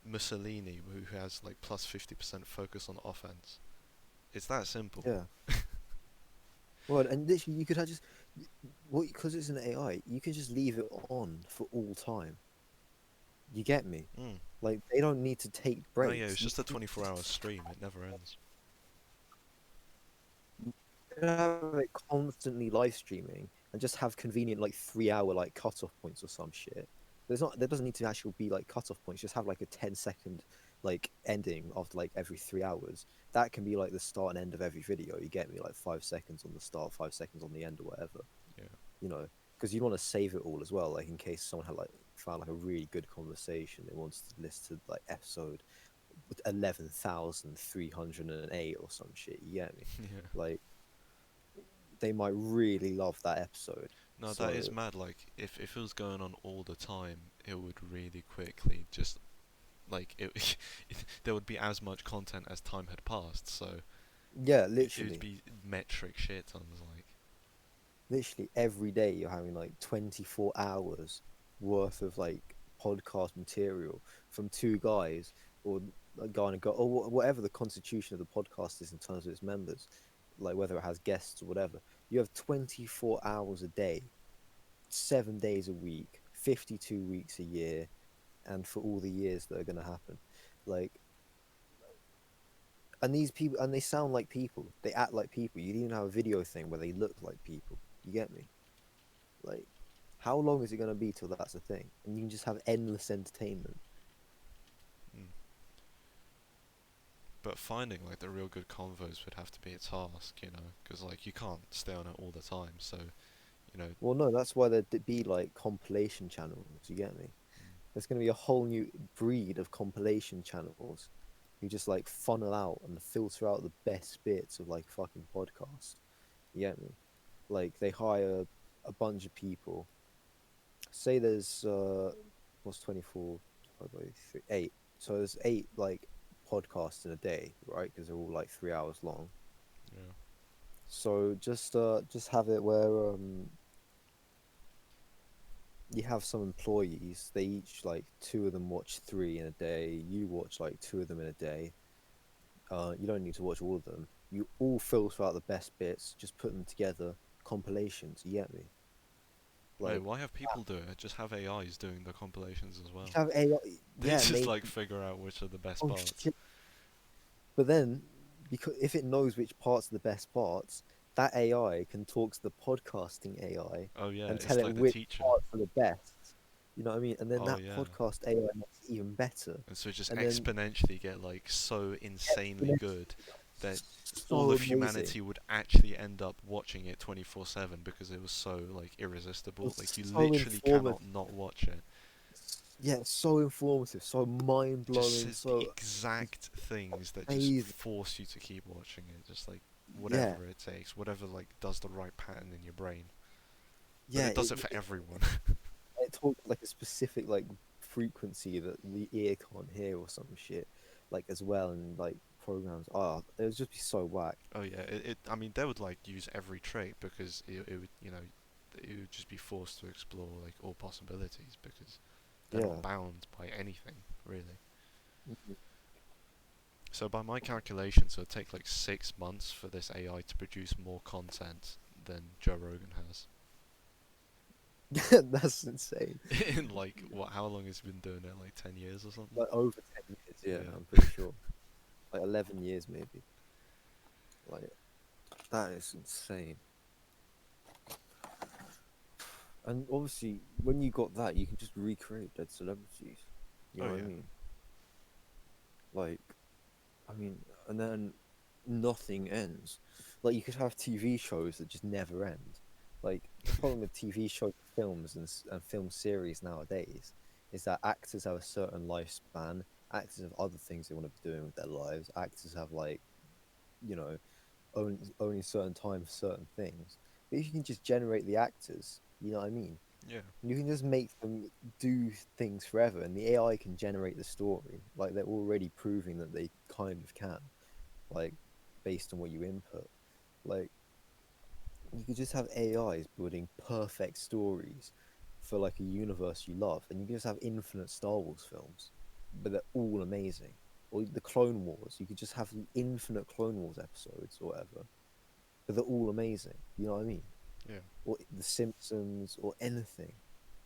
Mussolini who has like plus 50% focus on offense. It's that simple. yeah. Well, and literally you could have just well, because it's an AI, you can just leave it on for all time. You get me? Mm. Like they don't need to take No, yeah, it's breaks. just a 24-hour stream. It never ends. You have it constantly live streaming and just have convenient like 3 hour like cutoff points or some shit. There doesn't need to actually be like cutoff points. Just have like a 10-second like ending of like every 3 hours. That can be like the start and end of every video. You get me? Like 5 seconds on the start, 5 seconds on the end, or whatever. Yeah. You know, because you want to save it all as well. Like in case someone had like found like a really good conversation, they wants to listen to like episode 11,308 or some shit. You get me? Yeah. Like they might really love that episode. No, that is So mad. Like if it was going on all the time, it would really quickly just like there would be as much content as time had passed. So yeah, it would literally, be metric shit tons. Like literally every day you're having like 24 hours worth of like podcast material from two guys or a guy and a girl or whatever the constitution of the podcast is in terms of its members, like whether it has guests or whatever. You have 24 hours a day, 7 days a week, 52 weeks a year, and for all the years that are going to happen. Like, and these people, and they sound like people, they act like people. You even have a video thing where they look like people. You get me? Like, how long is it going to be till that's a thing? And you can just have endless entertainment. mm. But finding like the real good convos would have to be a task, you know, because like you can't stay on it all the time. So you know, Well, no, that's why there'd be like compilation channels. You get me? mm, There's going to be a whole new breed of compilation channels who just like funnel out and filter out the best bits of like fucking podcasts. You get me? Like they hire a bunch of people. Say there's what's 24 divided by 3, 8. So there's 8 like podcasts in a day, right? Because they're all like 3 hours long. yeah. So just have it where you have some employees. They each like two of them watch 3 in a day. You watch like 2 of them in a day. You don't need to watch all of them. You all filter out the best bits. Just put them together. Compilations. You get me? Wait, Like why have people do it? Just have AIs doing the compilations as you well. have AI. They Yeah, just maybe. like figure out which are the best Oh parts. shit. But then, because if it knows which parts are the best parts, that AI can talk to the podcasting AI Oh yeah, and tell it's it like the which teacher. parts are the best. You know what I mean? And then Oh that yeah. podcast AI makes it even better. And so just And then exponentially get like so insanely good exponentially that all so of amazing. humanity would actually end up watching it 24/7 because it was so like It irresistible. was Like you so literally cannot informative. not watch it. Yeah, so informative, so mind It just blowing, says the so exact things that just amazing. force you to keep watching it. Just like Yeah, whatever it takes, whatever like does the right pattern in your brain. But yeah. it does it for everyone. It talks like a specific like frequency that the ear can't hear or some shit, like as well, and like programs. Oh, it would just be so whack. Oh yeah, I mean they would like use every trait because it would you know it would just be forced to explore like all possibilities because they're not Yeah. bound by anything really. Mhm. So by my calculations, it'll take like 6 months for this AI to produce more content than Joe Rogan has. That's insane. In like what? How long has he been doing it? Like 10 years or something? Like over 10 years, yeah, Yeah. I'm pretty sure. Like 11 years maybe. Like that is insane. And obviously, when you got that, you can just recreate dead celebrities. You Oh know what I yeah, mean? Like, I mean, and then nothing ends. Like, you could have TV shows that just never end. Like, the problem with TV shows, films, and film series nowadays is that actors have a certain lifespan. Actors have other things they want to be doing with their lives. Actors have, like, you know, only certain time for certain things. But if you can just generate the actors, you know what I mean? yeah, You can just make them do things forever, and the AI can generate the story. Like they're already proving that they kind of can, like based on what you input. Like you could just have AIs building perfect stories for like a universe you love, and you can just have infinite Star Wars films, but they're all amazing. Or the Clone Wars, you could just have infinite Clone Wars episodes or whatever, but they're all amazing. You know what I mean? yeah. Or The Simpsons or anything.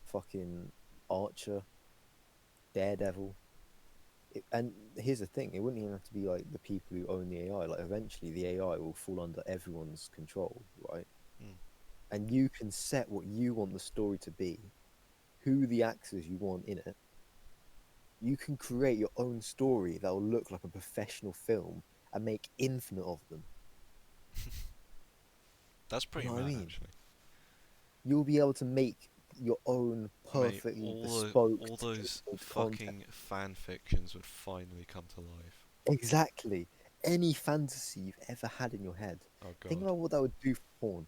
Fucking Archer, Daredevil. And here's the thing: it wouldn't even have to be like the people who own the AI. Like eventually, the AI will fall under everyone's control, right? Mm. And you can set what you want the story to be, who the actors you want in it. You can create your own story that will look like a professional film and make infinite of them. That's You pretty know what I mad, mean? actually. You'll be able to make your own Mate, perfectly bespoke, all those tailored content. fucking fan fictions would finally come to life. Exactly. Any fantasy you've ever had in your head. Oh Think god. about what that would do for porn.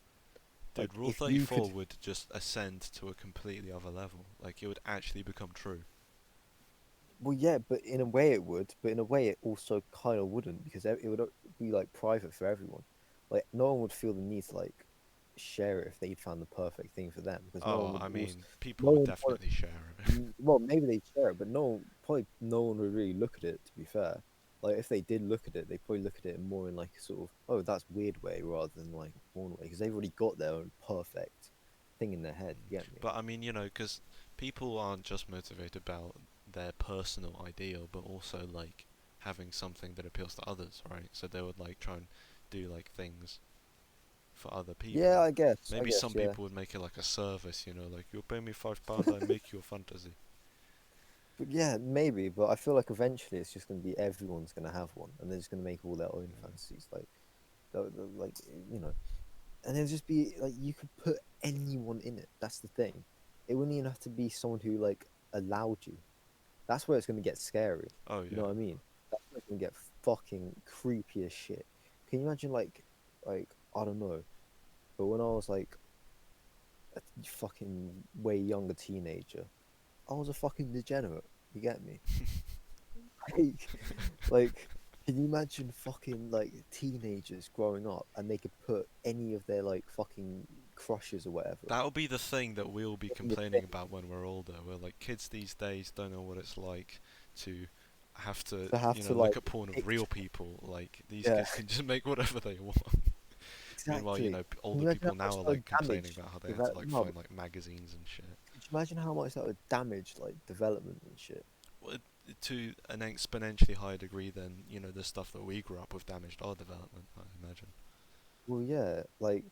Dude, Like Rule if you 34 could, would just ascend to a completely other level. Like, it would actually become true. well, yeah, but in a way it would, but in a way it also kind of wouldn't because it would be like private for everyone. Like no one would feel the need to like share it if they found the perfect thing for them because no one Oh, would I also, mean, people no would one, definitely share it. well, maybe they'd share it, but probably no one would really look at it. To be fair, like if they did look at it, they probably look at it more in like a sort of oh that's weird way rather than like a porn way because they've already got their own perfect thing in their head. You get me? But I mean, because people aren't just motivated about their personal ideal, but also like having something that appeals to others, right? So they would like try and do like things for other Yeah, people. I guess. I Maybe guess. some Yeah. people would make it like a service, like you'll pay me £5, I make you a fantasy. But yeah, maybe. But I feel like eventually it's just going to be everyone's going to have one, and they're just going to make all their own Mm. fantasies, like you know, and it'll just be like you could put anyone in it. That's the thing. It wouldn't even have to be someone who like allowed you. That's where it's going to get scary. Oh You know yeah. what I mean? That's where it's going to get fucking creepy as shit. Can you imagine like I don't know, but when I was like a fucking way younger teenager, I was a fucking degenerate. You get me? Like, like, can you imagine fucking like teenagers growing up and they could put any of their like fucking crushes or whatever That'll be the thing that we'll be in the complaining thing about when we're older. We're like, kids these days don't know what it's like to have to, to have to like look at porn of real picture? people. Like, these Yeah, kids can just make whatever they want. Meanwhile, exactly. Can older you imagine how people now much are that would like complaining damage about how they have to develop? like No, find but like magazines and shit. could you imagine how much that would damage like development and shit? Well, to an exponentially higher degree than the stuff that we grew up with damaged our development, I imagine. Well, yeah, like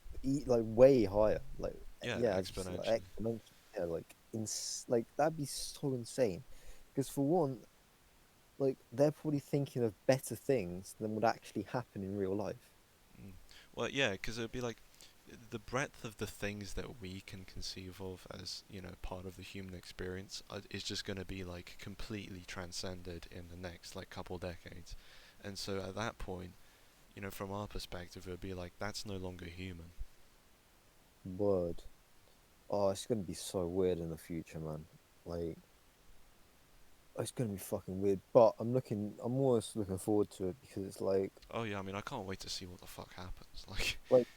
like way higher. Like Yeah, yeah, as you said, like exponentially. exponential. Yeah, like that'd be so insane. Because for one, like they're probably thinking of better things than would actually happen in real life. Mm. Well, yeah, because it'd be like the breadth of the things that we can conceive of as part of the human experience is just going to be like completely transcended in the next like couple decades, and so at that point, from our perspective, it would be like that's no longer human. Word. Oh, it's gonna be so weird in the future, man. Like, it's gonna be fucking weird. But I'm almost looking forward to it because it's Oh yeah, I mean, I can't wait to see what the fuck happens. Like, like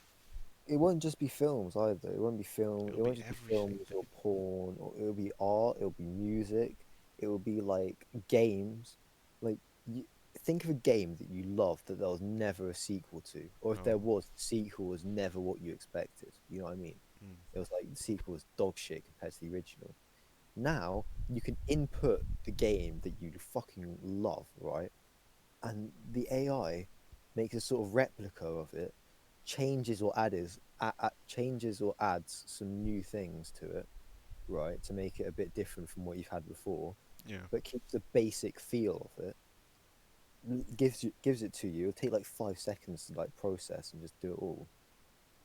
it won't just be films either. It won't be film. it'll It be won't just be everything, films or mate. porn. Or it'll be art. It'll be music. It will be like games. Like, you, think of a game that you loved that there was never a sequel to, or if there Oh. was, the sequel was never what you expected. You know what I mean? Mm. It was like the sequel was dog shit compared to the original. Now you can input the game that you fucking love, right? And the AI makes a sort of replica of it, changes or adds some new things to it, right, to make it a bit different from what you've had before, Yeah. but keeps the basic feel of it, gives it to you. It'll take like 5 seconds to like process and just do it all.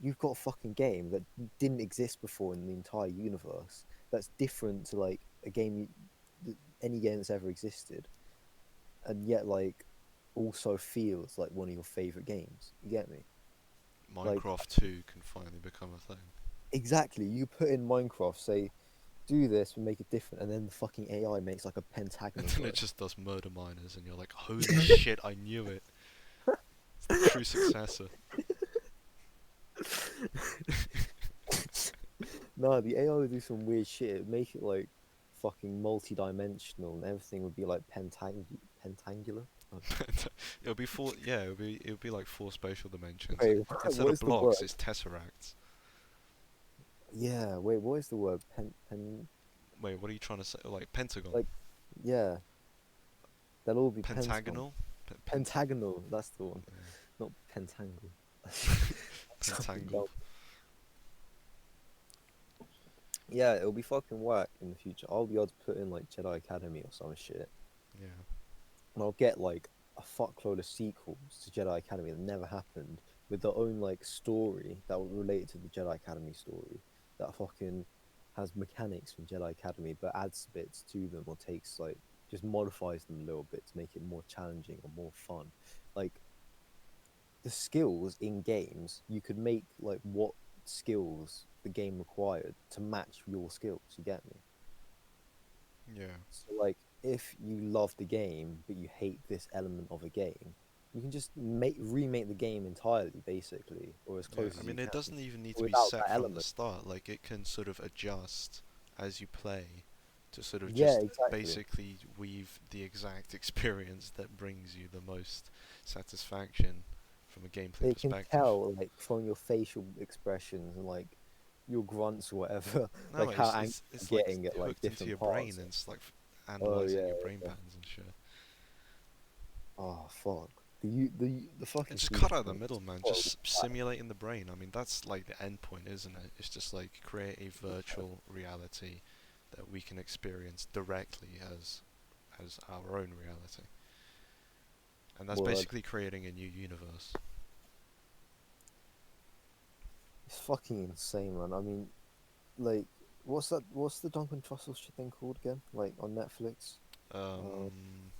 You've got a fucking game that didn't exist before in the entire universe. That's different to like a game any game that's ever existed, and yet like also feels like one of your favorite games. You get me? Like Minecraft 2 can finally become a thing. exactly. You put in Minecraft, say do this and make it different, and then the fucking AI makes like a And pentagonal then bow. it just does murder miners, and you're like, holy shit, I knew it. It's the true successor. No, the AI would do some weird shit. It'd make it like fucking multi-dimensional, and everything would be like pentangular. Oh, It'll be four. Yeah, it'll be like four spatial dimensions. wait, Instead what of is the word? blocks, it's tesseracts. Yeah, wait, what is the word? Wait, what are you trying to say? Like pentagon, Like, yeah, they'll all be pentagon. pentagonal, Pentagonal, that's the one, yeah. not pentangle. That's fucking Pentangle. dumb. Yeah, it'll be fucking whack in the future. I'll be able to put in like Jedi Academy or some shit, Yeah, and I'll get like a fuckload of sequels to Jedi Academy that never happened with their own like story that will relate to the Jedi Academy story that fucking has mechanics from Jedi Academy but adds bits to them or takes like just modifies them a little bit to make it more challenging or more fun. Like the skills in games, you could make like what skills the game required to match your skills. You get me? yeah, So like if you love the game but you hate this element of a game, you can just remake the game entirely basically or as yeah. close I as you mean, it can doesn't even need to be without set that from the element. start. Like, it can sort of adjust as you play to sort of Yeah, just exactly. basically weave the exact experience that brings you the most satisfaction from a gameplay It can perspective. tell like from your facial expressions and like your grunts or whatever, No, like how it's angry it's you're it's like getting at like hooked into different your brain parts. and it's like Oh analyzing yeah, your brain yeah. patterns and shit. Oh fuck. The fucking And just cut future, out the man. middle, man. What a Just simulating the brain. I mean, that's like the end point, isn't it? It's just like create a virtual reality that we can experience directly as our own reality. And that's word. basically creating a new universe. It's fucking insane, man. I mean, like, what's that? What's the Duncan Trussell shit thing called again? Like on Netflix? Uh, Um,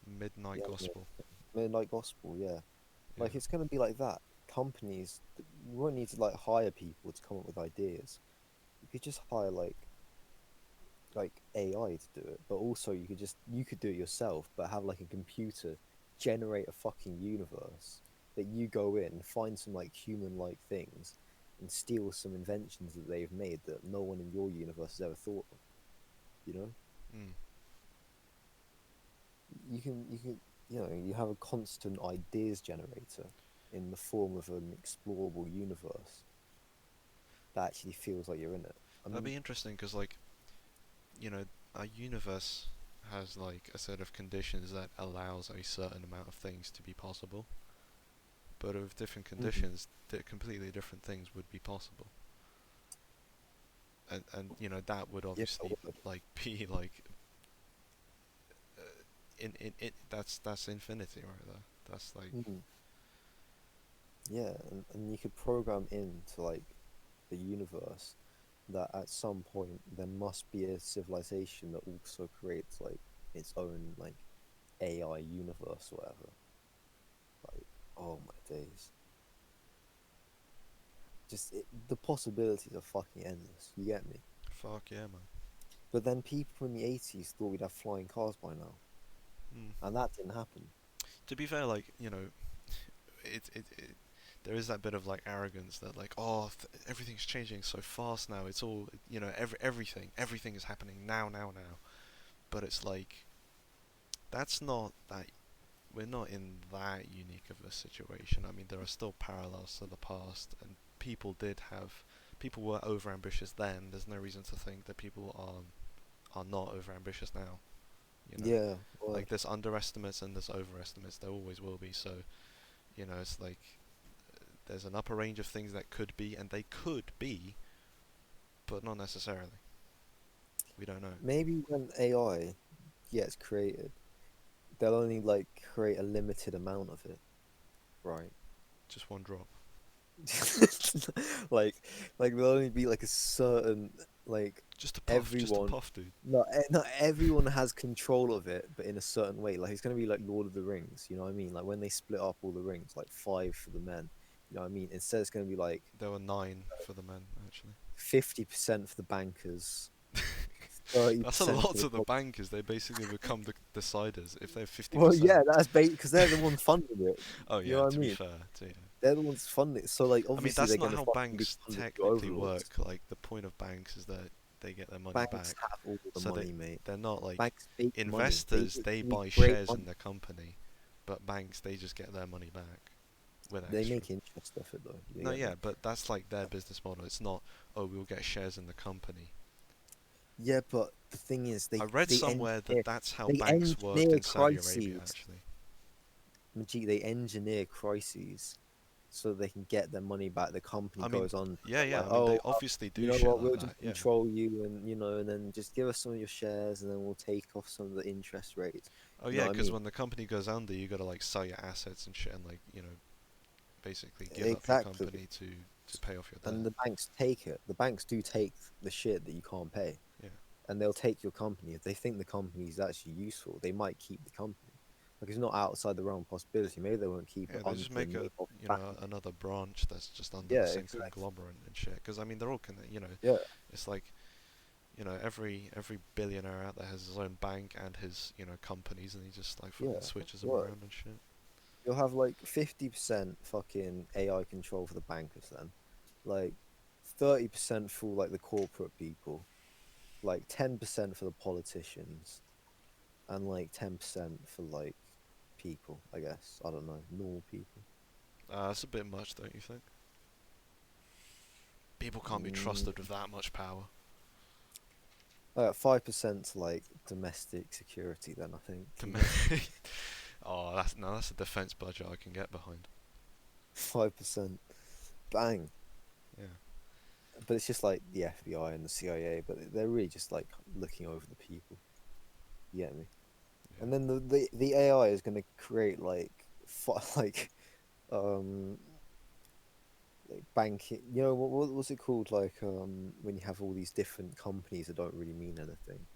Midnight yeah, Gospel. Midnight Gospel. Yeah, Yeah. like it's gonna be like that. Companies, you won't need to like hire people to come up with ideas. You could just hire like AI to do it, but also you could do it yourself, but have like a computer generate a fucking universe that you go in, find some like human like things, and steal some inventions that they've made that no one in your universe has ever thought of. You know, Mm. you have a constant ideas generator in the form of an explorable universe that actually feels like you're in it. I That'd mean, be interesting because, like, our universe has like a set of conditions that allows a certain amount of things to be possible. But with different mm, conditions, completely different things would be possible. And that would yeah, obviously like be like in that's infinity right there. That's like mm, yeah, and you could program into like the universe that at some point there must be a civilization that also creates like its own like AI universe or whatever. Like, oh my days. The possibilities are fucking endless. You get me? fuck yeah, man. But then people in the 80s thought we'd have flying cars by now, Mm. and that didn't happen. To be fair, like it there is that bit of like arrogance that like everything's changing so fast now. It's all everything is happening now. But it's like that's not that we're not in that unique of a situation. I mean, there are still parallels to the past, and people were over ambitious then. There's no reason to think that people are not over ambitious now. You know, Yeah, like word. there's underestimates and there's overestimates. There always will be. So it's like there's an upper range of things that could be, and they could be, but not necessarily. We don't know. maybe when AI gets created, they'll only like create a limited amount of it, right? Just one drop. like there'll only be like a certain like Just a puff. Just a everyone puff, dude. not everyone has control of it, but in a certain way. Like it's gonna be like Lord of the Rings, you know what I mean? Like when they split up all the rings, like five for the men, you know what I mean? Instead it's gonna be like There were 9 for the men actually. 50% for the bankers, thirty That's a percent lot for the to the bankers. They basically become the deciders if they have fifty well, yeah, percent. that's because they're the ones funding it. Oh You know yeah. what I To be mean? fair, yeah. They're the ones funding it. So like I mean, obviously that's they're not gonna how fucking be banks funded to technically overlords. work. Like the point of banks is that they get their money Banks back. have all the So money, mate. they're not like Banks make money. They investors. They literally buy create shares in money. the company, but banks they just get their money back with They extra. make interest off it though. You No, get me? yeah, but that's like their business model. It's not, oh, we'll get shares in the company. Yeah, but the thing is, I read they somewhere that engineer that's how they banks worked engineer in Saudi Arabia, crises. actually. Majid, they engineer crises so they can get their money back. The company I mean, goes on yeah, like, yeah. I mean, oh, they obviously you do know shit what? like We'll just that. Yeah, control you, and and then just give us some of your shares, and then we'll take off some of the interest rates. oh You know yeah, what I because mean? when the company goes under, you gotta like sell your assets and shit, and like basically give up your Exactly. company to pay off your And debt. the banks take it. The banks do take the shit that you can't pay, Yeah, and they'll take your company if they think the company is actually useful. They might keep the company. Like it's not outside the realm of possibility. Maybe they won't keep it yeah. They under just the make name a of you bank. know another branch that's just under the Yeah, same exactly. conglomerate and shit. Because I mean, they're all Yeah, it's like every billionaire out there has his own bank and his companies, and he just like fucking yeah. switches them What? around and shit. You'll have like 50% fucking AI control for the bankers then. Like 30% for like the corporate people, like 10% for the politicians, and like 10% for like people, I guess. I don't know, normal people. That's a bit much, don't you think? People can't be Mm, trusted with that much power. 5% to like domestic security then I think, To you me, know. oh, that's a defense budget I can get behind. 5%. Bang. Yeah, But it's just like the FBI and the CIA, but they're really just like looking over the people. You get me? yeah. And then the AI is going to create like like um banking. You know what was it called? Like when you have all these different companies that don't really mean anything,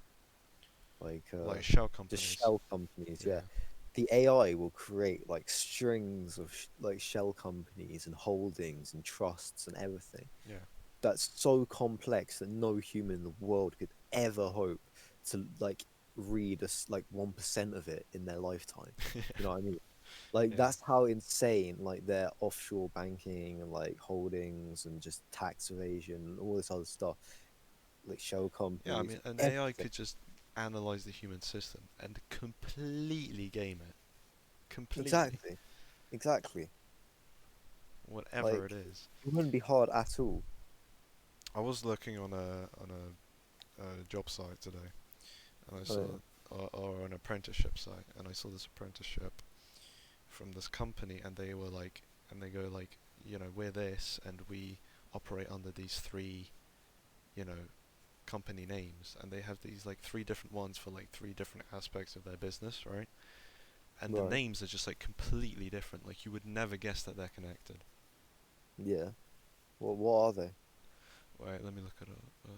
like Like shell just companies. shell companies. Yeah, Yeah, the AI will create like strings of like shell companies and holdings and trusts and everything. yeah, That's so complex that no human in the world could ever hope to like read us like 1% of it in their lifetime. You know what I mean? Like yeah, that's how insane like their offshore banking and like holdings and just tax evasion and all this other stuff, like shell yeah. I companies, mean, an AI everything. could just analyze the human system and completely game it. Completely, Exactly, exactly. whatever it Like is. it wouldn't be hard at all. I was looking on a job site today, and I Oh, saw yeah. or an apprenticeship site, and I saw this apprenticeship from this company, and they were like, and they go like, we're this, and we operate under these three, you know, company names, and they have these like three different ones for like three different aspects of their business, right? And the Right. names are just like completely different. Like you would never guess that they're connected. Yeah. What are they? Wait, let me look it up.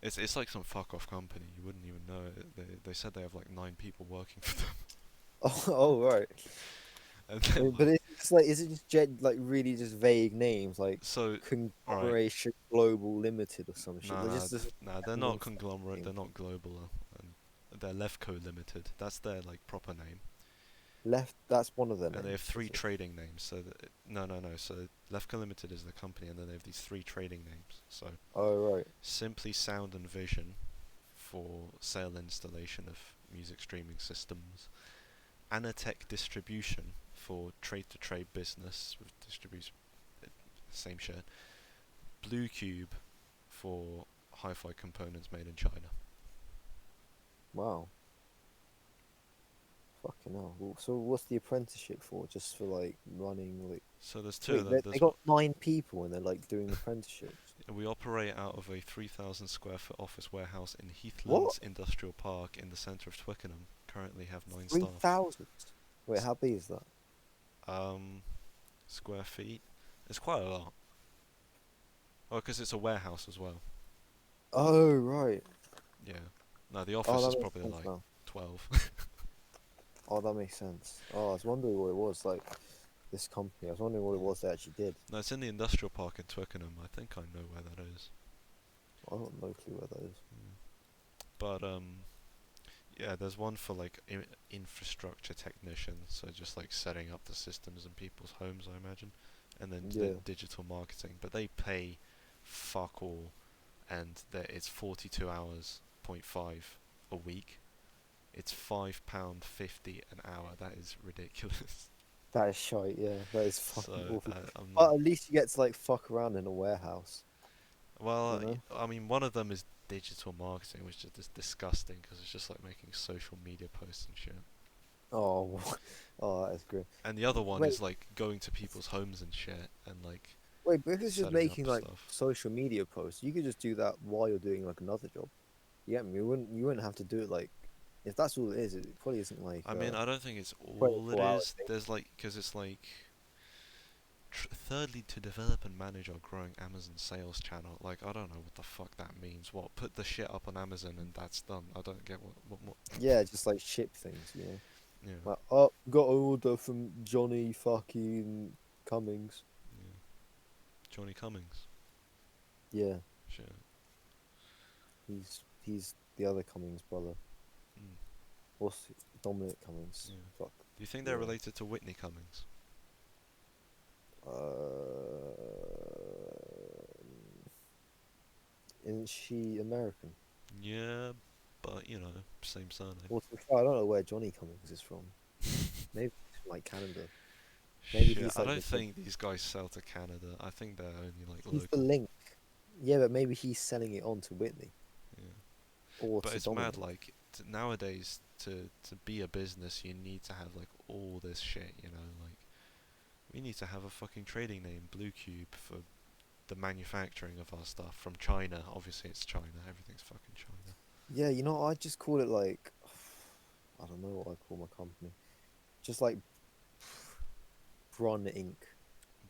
It's like some fuck off company. You wouldn't even know it. They said they have like 9 people working for them, Oh, oh right. and then But like it's like, is it just like really just vague names like so. All right, Conglomeration Global Limited or some shit? nah, They're nah, just nah. They're random not fucking conglomerate. names. They're not global, and they're Lefco Limited. That's their like proper name. Left. That's one of their And they have names. three Is it? trading names. So no, no, no. So Lefco Limited is the company, and then they have these three trading names. So Oh right. Simply Sound and Vision for sale and installation of music streaming systems. Anatech Distribution for trade-to-trade business with distribution, same shit. Blue Cube for hi-fi components made in China. Wow. Fucking hell. So what's the apprenticeship for? Just for like running like. So there's two of Wait, them. they There's got 9 people and they're like doing apprenticeships. We operate out of a 3,000 square foot office warehouse in What? Heathlands Industrial Park in the centre of Twickenham. Currently have 9 staff. 3,000? Wait, S- how big is that? Um, square feet. It's quite a lot. Oh, because it's a warehouse as well. Oh, right. Yeah. No, the Oh, office is that makes probably sense like now. 12. Oh, that makes sense. Oh, I was wondering what it was, like, this company. I was wondering what it Mm. was they actually did. No, it's in the industrial park in Twickenham. I think I know where that is. I got no clue where that is. Mm. But yeah, there's one for like infrastructure technician, so just like setting up the systems in people's homes, I imagine, and then Yeah. digital marketing. But they pay fuck all, and it's 42 hours, point 5 a week. It's £5.50 an hour. That is ridiculous. That is shite, yeah. That is fucking So awful. I'm But not. at least you get to, like, fuck around in a warehouse, you Well, know? I mean, one of them is digital marketing, which is just disgusting because it's just like making social media posts and shit. Oh, oh, that is great. And the other one Wait, is like going to people's homes and shit and like wait, but if it's just setting up making, like, stuff. social media posts, you could just do that while you're doing, like, another job. You get me? You wouldn't have to do it, like, if that's all it is, it probably isn't, like, I mean, I don't think it's all it 24 hour is. thing. There's like, because it's like, thirdly, to develop and manage our growing Amazon sales channel. Like, I don't know what the fuck that means. What, put the shit up on Amazon and that's done? I don't get what. Yeah, just, like, ship things, you know? Yeah, Like, oh, got an order from Johnny fucking Cummings. yeah. Johnny Cummings. Yeah, Shit. he's the other Cummings brother. Mm, What's Dominic Cummings? yeah. Fuck. Do you think they're Yeah. related to Whitney Cummings? Isn't she American? Yeah, but you know, same surname. Well, to be fair, I don't know where Johnny Cummings is from. Maybe he's from, like, Canada. Maybe Shit, he's I like don't think these guys sell to Canada. I think they're only like he's the local. link. Yeah, but maybe he's selling it on to Whitney Yeah. or But to it's mad, Dominic. like nowadays to be a business, you need to have like all this shit. You know, like we need to have a fucking trading name, Blue Cube, for the manufacturing of our stuff from China. Obviously, it's China. Everything's fucking China. Yeah, you know, I just call it like I don't know what I call my company. Just like Brun Inc.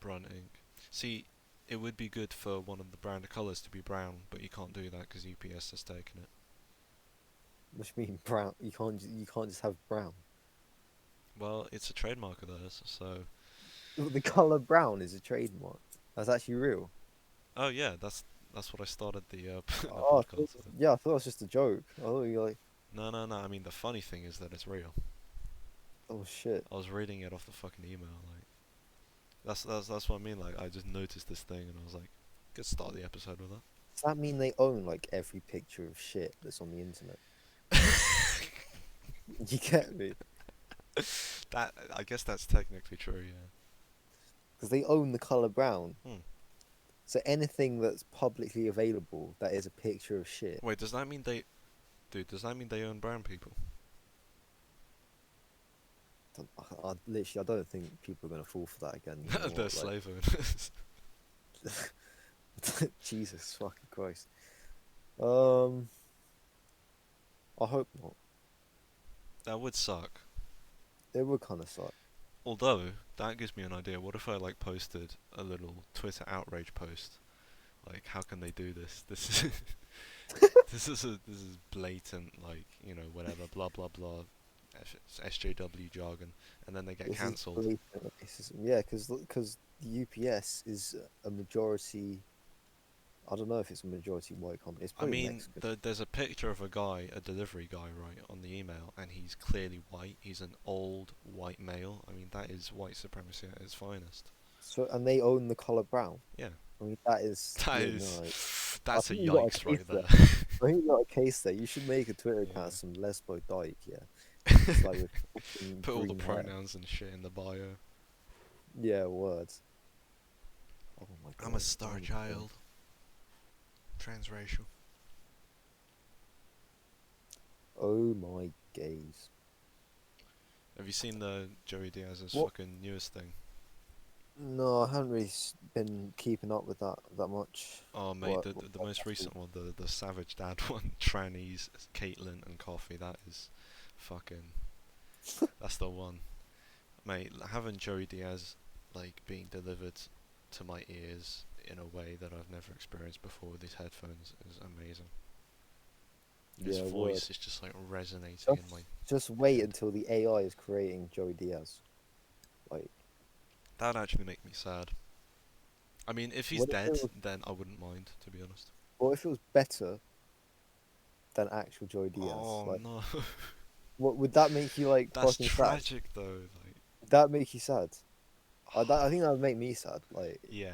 Brun Inc. See, it would be good for one of the brand colours to be brown, but you can't do that because UPS has taken it. Which mean brown. You can't just have brown. Well, it's a trademark of theirs, so. The color brown is a trademark. That's actually real. Oh yeah, that's what I started the the Oh, podcast with. yeah, I thought it was just a joke. I thought you were like, No, no, no. I mean, the funny thing is that it's real. oh shit. I was reading it off the fucking email. Like, that's what I mean. Like, I just noticed this thing and I was like, could start the episode with Does that mean they own like every picture of shit that's on the internet? that. You get me? That I guess that's technically true. Yeah. Because they own the color brown. Hmm. So anything that's publicly available that is a picture of shit. Wait, does that mean they, dude? Does that mean they own brown people? Literally, I don't think people are gonna fall for that again. You know They're what? Like, slave owners. Jesus fucking Christ. Um, I hope not. That would suck. It would kind of suck. Although that gives me an idea. What if I like posted a little Twitter outrage post? Like, how can they do this? This is this is blatant, like, you know, whatever, blah blah blah, SJW jargon, and then they get This is cancelled. blatant racism. Yeah, because the UPS is a majority. I don't know if it's a majority white company. It's I probably mean, Mexican. there's a picture of a guy, a delivery guy, right, on the email, and he's clearly white. He's an old white male. I mean, that is white supremacy at its finest. So and they own the color brown. Yeah, I mean that is that yeah is, no. I that's a think you got a yikes case right there. there. I think you got a case there. You should make a Twitter account Yeah. some lesbo dyke. Yeah, just like with fucking Put all the green hair. pronouns and shit in the bio. Yeah, words. Oh my god. I'm a star oh my God. child. Transracial. Oh my gaze. Have you seen the Joey Diaz's What? fucking newest thing? No, I haven't really been keeping up with that much. Oh mate, What, the what most that's all. recent one, the Savage Dad one, trannies, Caitlin and coffee. That is fucking. That's the one, mate. Having Joey Diaz like being delivered to my ears in a way that I've never experienced before with these headphones is amazing. His Yeah, word. voice is just like resonating in Just my just wait head. until the AI is creating Joey Diaz. Like, That actually make me sad. I mean, if he's what if dead, it was then I wouldn't mind, to be honest. what if it was better than actual Joey Diaz? Oh Like, no, what would that make you like that's fucking sad? tragic though. Like, Would that make you sad? I think that would make me sad. Like, yeah,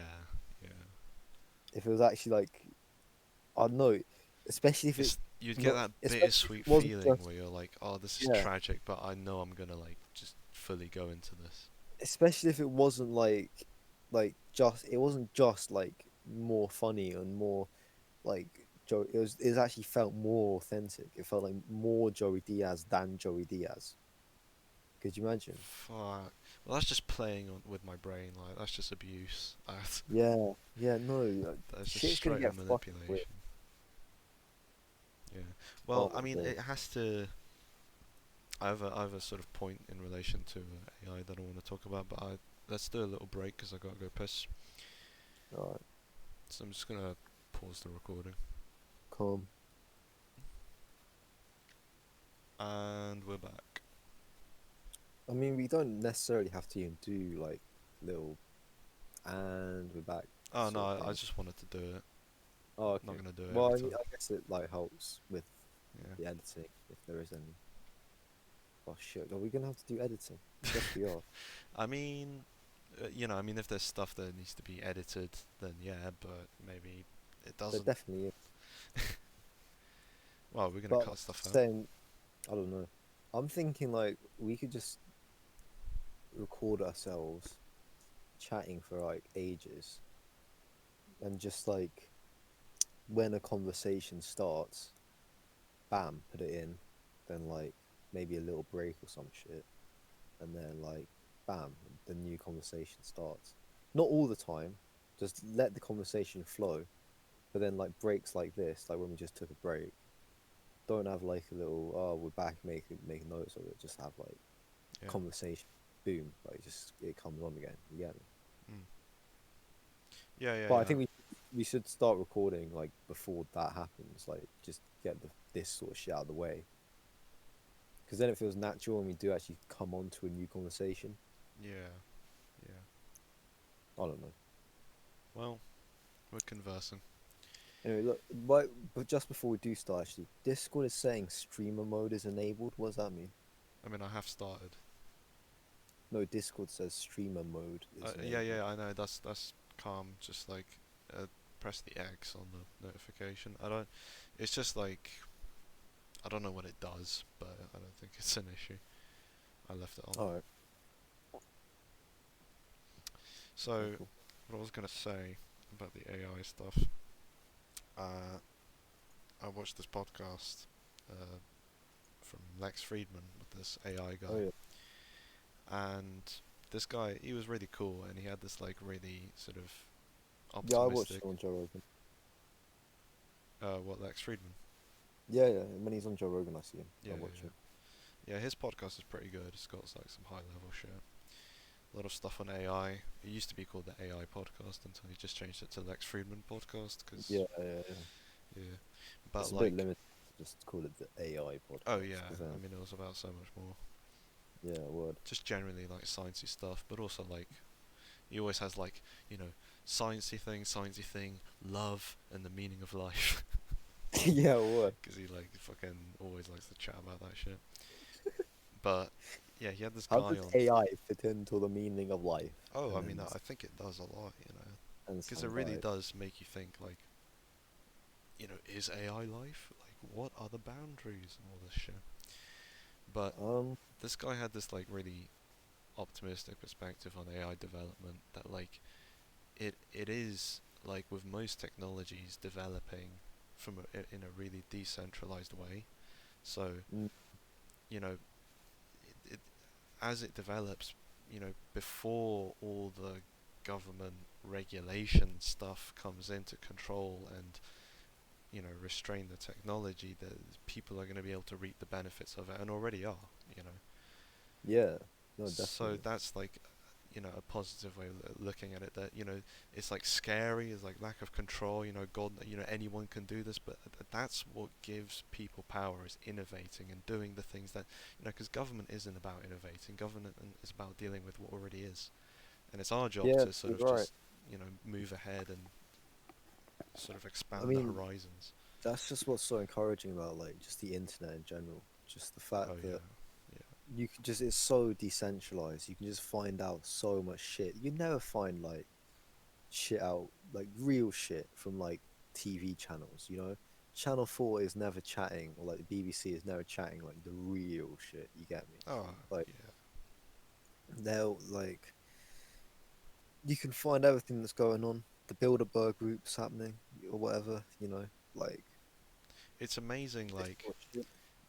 yeah. if it was actually like, I don't know, especially if it You'd get not, that especially if it bittersweet wasn't feeling just where you're like, oh, this is yeah, tragic, but I know I'm gonna like just fully go into this. especially if it wasn't like just it wasn't just like more funny and more like Joe. It was actually felt more authentic. It felt like more Joey Diaz than Joey Diaz. Could you imagine? Fuck. Well, that's just playing on with my brain. Like that's just abuse. Yeah, yeah, no, That's just shit's gonna straight up get fucking weird. manipulation. Yeah. Oh Well, I my mean, god. it has to. I have a sort of point in relation to AI that I want to talk about, but let's do a little break because I gotta go piss. All right, So I'm just gonna pause the recording, calm. and we're back. I mean, we don't necessarily have to even do like little and we're back Oh no, sort of I thing. just wanted to do it. Oh, Not okay. gonna do it Well, every I mean, time. I guess it like helps with Yeah. the editing if there is any. Oh shit, are we gonna have to do editing? I guess we are. I mean, I mean, if there's stuff that needs to be edited, then yeah, but maybe it There doesn't. definitely is. Well, we're gonna But cut stuff out. saying, I don't know. I'm thinking like we could just record ourselves chatting for like ages and just like when a conversation starts, bam, put it in, then like maybe a little break or some shit, and then like bam, the new conversation starts. Not all the time, just let the conversation flow, but then like breaks like this, like when we just took a break, don't have like a little oh we're back, make notes of it, just have like Yeah. conversation, boom, like just it comes on again, you get me? Mm. Yeah, yeah, But I yeah. think we should start recording like before that happens, like just get this sort of shit out of the way, because then it feels natural when we do actually come on to a new conversation. Yeah, yeah. I don't know. Well, we're conversing. Anyway, look, but just before we do start, actually, Discord is saying streamer mode is enabled. What does that mean? I mean, I have started. No, Discord says streamer mode is Yeah, enabled. yeah, I know. That's calm. Just like uh, press the X on the notification. I don't. It's just like I don't know what it does, but I don't think it's an issue. I left it on. All right, okay, So, cool. what I was gonna say about the AI stuff. Uh, I watched this podcast uh, from Lex Friedman with this AI Oh guy, yeah, and this guy he was really cool, and he had this like really sort of yeah, I watched optimistic. him on Joe Rogan. What Lex Friedman? Yeah, yeah. When he's on Joe Rogan, I see him. I Yeah, watch yeah, him. yeah. Yeah, his podcast is pretty good. It's got like some high level shit. A lot of stuff on AI. It used to be called the AI podcast until he just changed it to Lex Friedman podcast because Yeah, yeah, yeah. yeah, It's but a bit like limited to just call it the AI oh podcast yeah, because I then mean it was about so much more. yeah, word. Just generally like sciencey stuff, but also like he always has like sciencey thing, love and the meaning of life, Yeah, word. because he like fucking always likes to chat about that shit. But yeah, he had this How guy does on. AI fit into the meaning of life? Oh, And I mean then I think it does a lot, and because it some really guy. does make you think like, is AI life? Like, what are the boundaries and all this shit? But Um, this guy had this like really optimistic perspective on AI development that like it is like with most technologies developing in a really decentralized way. So mm, you know it as it develops, before all the government regulation stuff comes into control and restrain the technology, that people are going to be able to reap the benefits of it, and already are. You know, Yeah, no, so definitely. that's like a positive way of looking at it. That it's like scary, it's like lack of control. God, anyone can do this, but that's what gives people power, is innovating and doing the things that because government isn't about innovating. Government is about dealing with what already is, and it's our job Yeah, to sort you're of right. just move ahead and sort of I expand the mean, horizons. that's just what's so encouraging about like just the internet in general. Just the Oh fact yeah, that yeah. you can just it's so decentralized. You can just find out so much shit. You never find like shit out like real shit from like TV channels, you know? Channel 4 is never chatting or like the BBC is never chatting like the real shit, you get me? Oh Like yeah. they'll like you can find everything that's going on. The Bilderberg groups happening or whatever, you know, like It's amazing, this like sort of shit.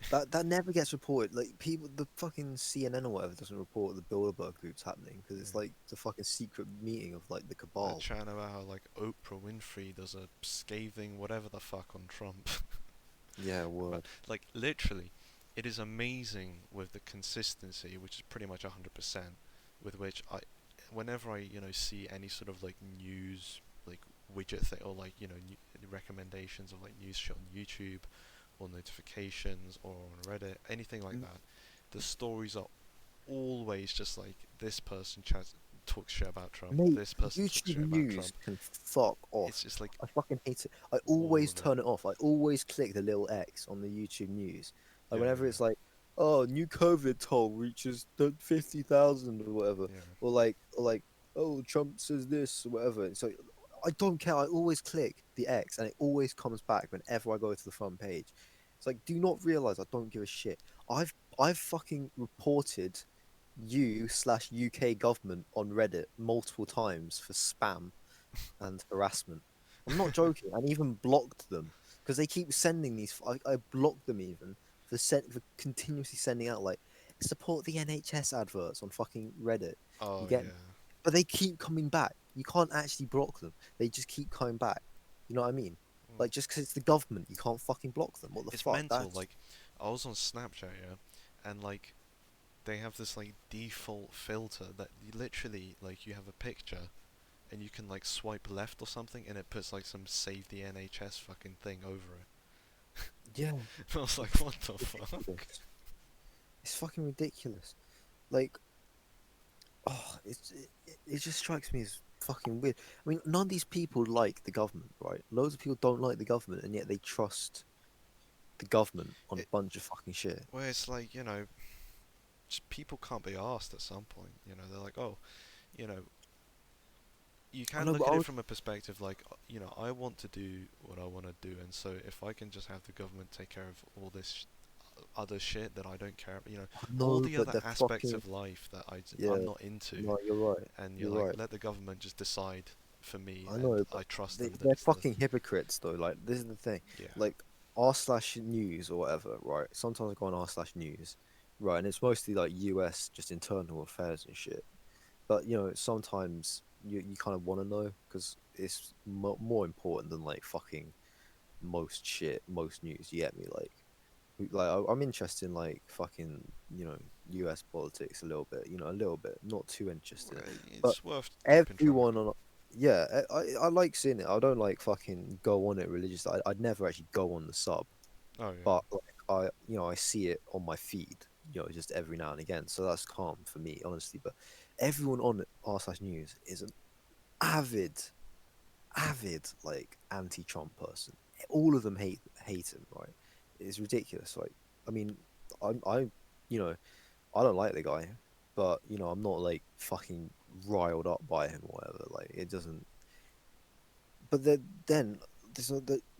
That never gets reported. Like people, the fucking CNN or whatever doesn't report the Bilderberg groups happening because it's yeah. like the fucking secret meeting of like the They're cabal. chatting about how like Oprah Winfrey does a scathing whatever the fuck on Trump. Yeah, But word. like literally, it is amazing with the consistency, which is pretty much 100%, with which whenever I see any sort of like news like widget thing, or like recommendations of like news shit on YouTube or notifications or on Reddit, anything like M- that, the stories are always just like this person talks shit about Trump, Mate, this person talks YouTube shit about News Trump. can fuck It's off. just like I fucking hate it. I all always of it. turn it off. I always click the little X on the YouTube News. Like Yeah, whenever it's like, oh, new COVID toll reaches 50,000 or whatever, yeah, or like, oh, Trump says this or whatever. So I don't care. I always click the X, and it always comes back whenever I go to the front page. It's like, do you not realize I don't give a shit? I've fucking reported U/UK government on Reddit multiple times for spam and harassment. I'm not joking. And even blocked them because they keep sending these. I blocked them even for continuously sending out like support the NHS adverts on fucking Reddit. You oh get me? yeah. But they keep coming back. You can't actually block them. They just keep coming back. You know what I mean? Mm. Like just because it's the government, you can't fucking block them. What the It's fuck? mental. That's Like I was on Snapchat, yeah, and like they have this like default filter that you literally like you have a picture and you can like swipe left or something and it puts like some save the NHS fucking thing over it. yeah, I was like, it's what the fuck? ridiculous. It's fucking ridiculous. Like oh, it just strikes me as fucking weird. I mean, none of these people like the government, right? Loads of people don't like the government, and yet they trust the government on a It bunch of fucking shit. Where it's like just people can't be asked at some point. They're like, oh, you know, you I can know, but look I at it would, from a perspective like, I want to do what I want to do, and so if I can just have the government take care of all this other shit that I don't care about, I all know, the but other they're aspects fucking of life that I'm yeah. not into, No, you're right. and you're You're like, right. let the government just decide for me, I and know, but I trust they, them that they're it's the fucking hypocrites though. Like this is the thing. yeah. Like r/news or whatever, right? Sometimes I go on r/news, right, and it's mostly like US just internal affairs and shit. But sometimes you kind of want to know because it's more important than like fucking most shit, most news. You get me? Like, I'm interested in like fucking U.S. politics a little bit. A little bit, not too interested in it. But It's worth keeping track. everyone on, yeah, I like seeing it. I don't like fucking go on it religiously. I'd never actually go on the sub, Oh yeah. but like I see it on my feed, just every now and again. So that's calm for me, honestly. But everyone on r/news is an avid, avid like anti-Trump person. All of them hate him, right? It's ridiculous. Like, I mean, I you know, I don't like the guy, but I'm not like fucking riled up by him or whatever. Like, it doesn't but then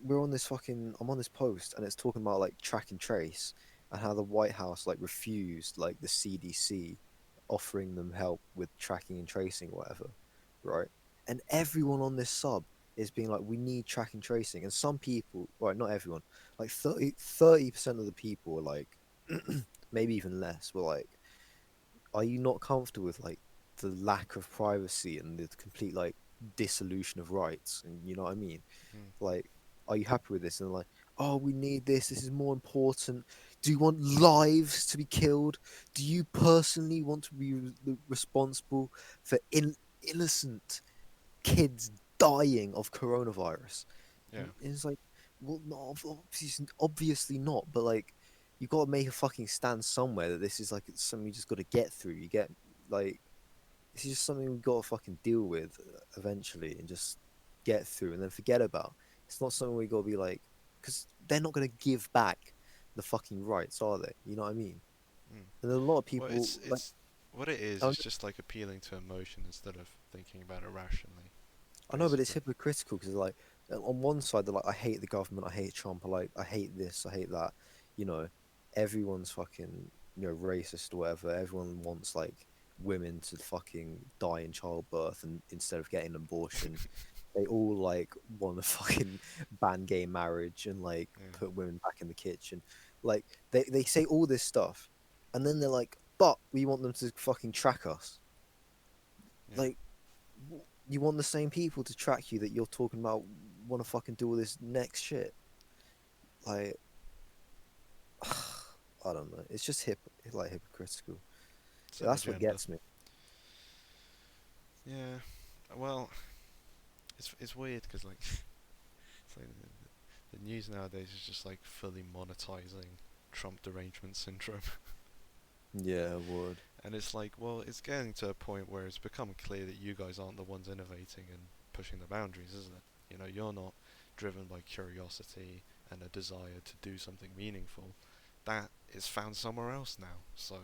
we're on this fucking I'm on this post and it's talking about like track and trace and how the White House like refused like the CDC offering them help with tracking and tracing or whatever, right? And everyone on this sub is being like, we need track and tracing. And some people, right, not everyone, like 30% of the people were like, maybe even less, were like, are you not comfortable with like the lack of privacy and the complete like dissolution of rights. And you know what I mean? Mm, Like, are you happy with this? And they're like, oh, we need this. This is more important. Do you want lives to be killed? Do you personally want to be responsible for innocent kids dying of coronavirus? yeah. And it's like, well, no, obviously not. But like, you got to make a fucking stand somewhere that this is like something you just got to get through. You get like this is just something we've got to fucking deal with eventually and just get through and then forget about. It's not something we got to be like, because they're not going to give back the fucking rights, are they? You know what I mean? Mm. And a lot of Well, people like, it's what it is. I It's just like appealing to emotion instead of thinking about it rationally, I know, but it's basically. hypocritical because like on one side they're like, I hate the government, I hate Trump, I hate this, I hate that. You know, everyone's fucking racist or whatever. Everyone wants like women to fucking die in childbirth and instead of getting an abortion. They all like want to fucking ban gay marriage and like Yeah, put women back in the kitchen. Like they say all this stuff, and then they're like, but we want them to fucking track us. yeah. Like you want the same people to track you that you're talking about want to fucking do all this next shit. Like I don't know. It's just like hypocritical. It's an That's what agenda. gets me. Yeah. Well, it's weird because like, it's like the news nowadays is just like fully monetizing Trump derangement syndrome. Yeah, I would. And it's like, well, it's getting to a point where it's become clear that you guys aren't the ones innovating and pushing the boundaries, isn't it? You know, you're not driven by curiosity and a desire to do something meaningful. That is found somewhere else now. So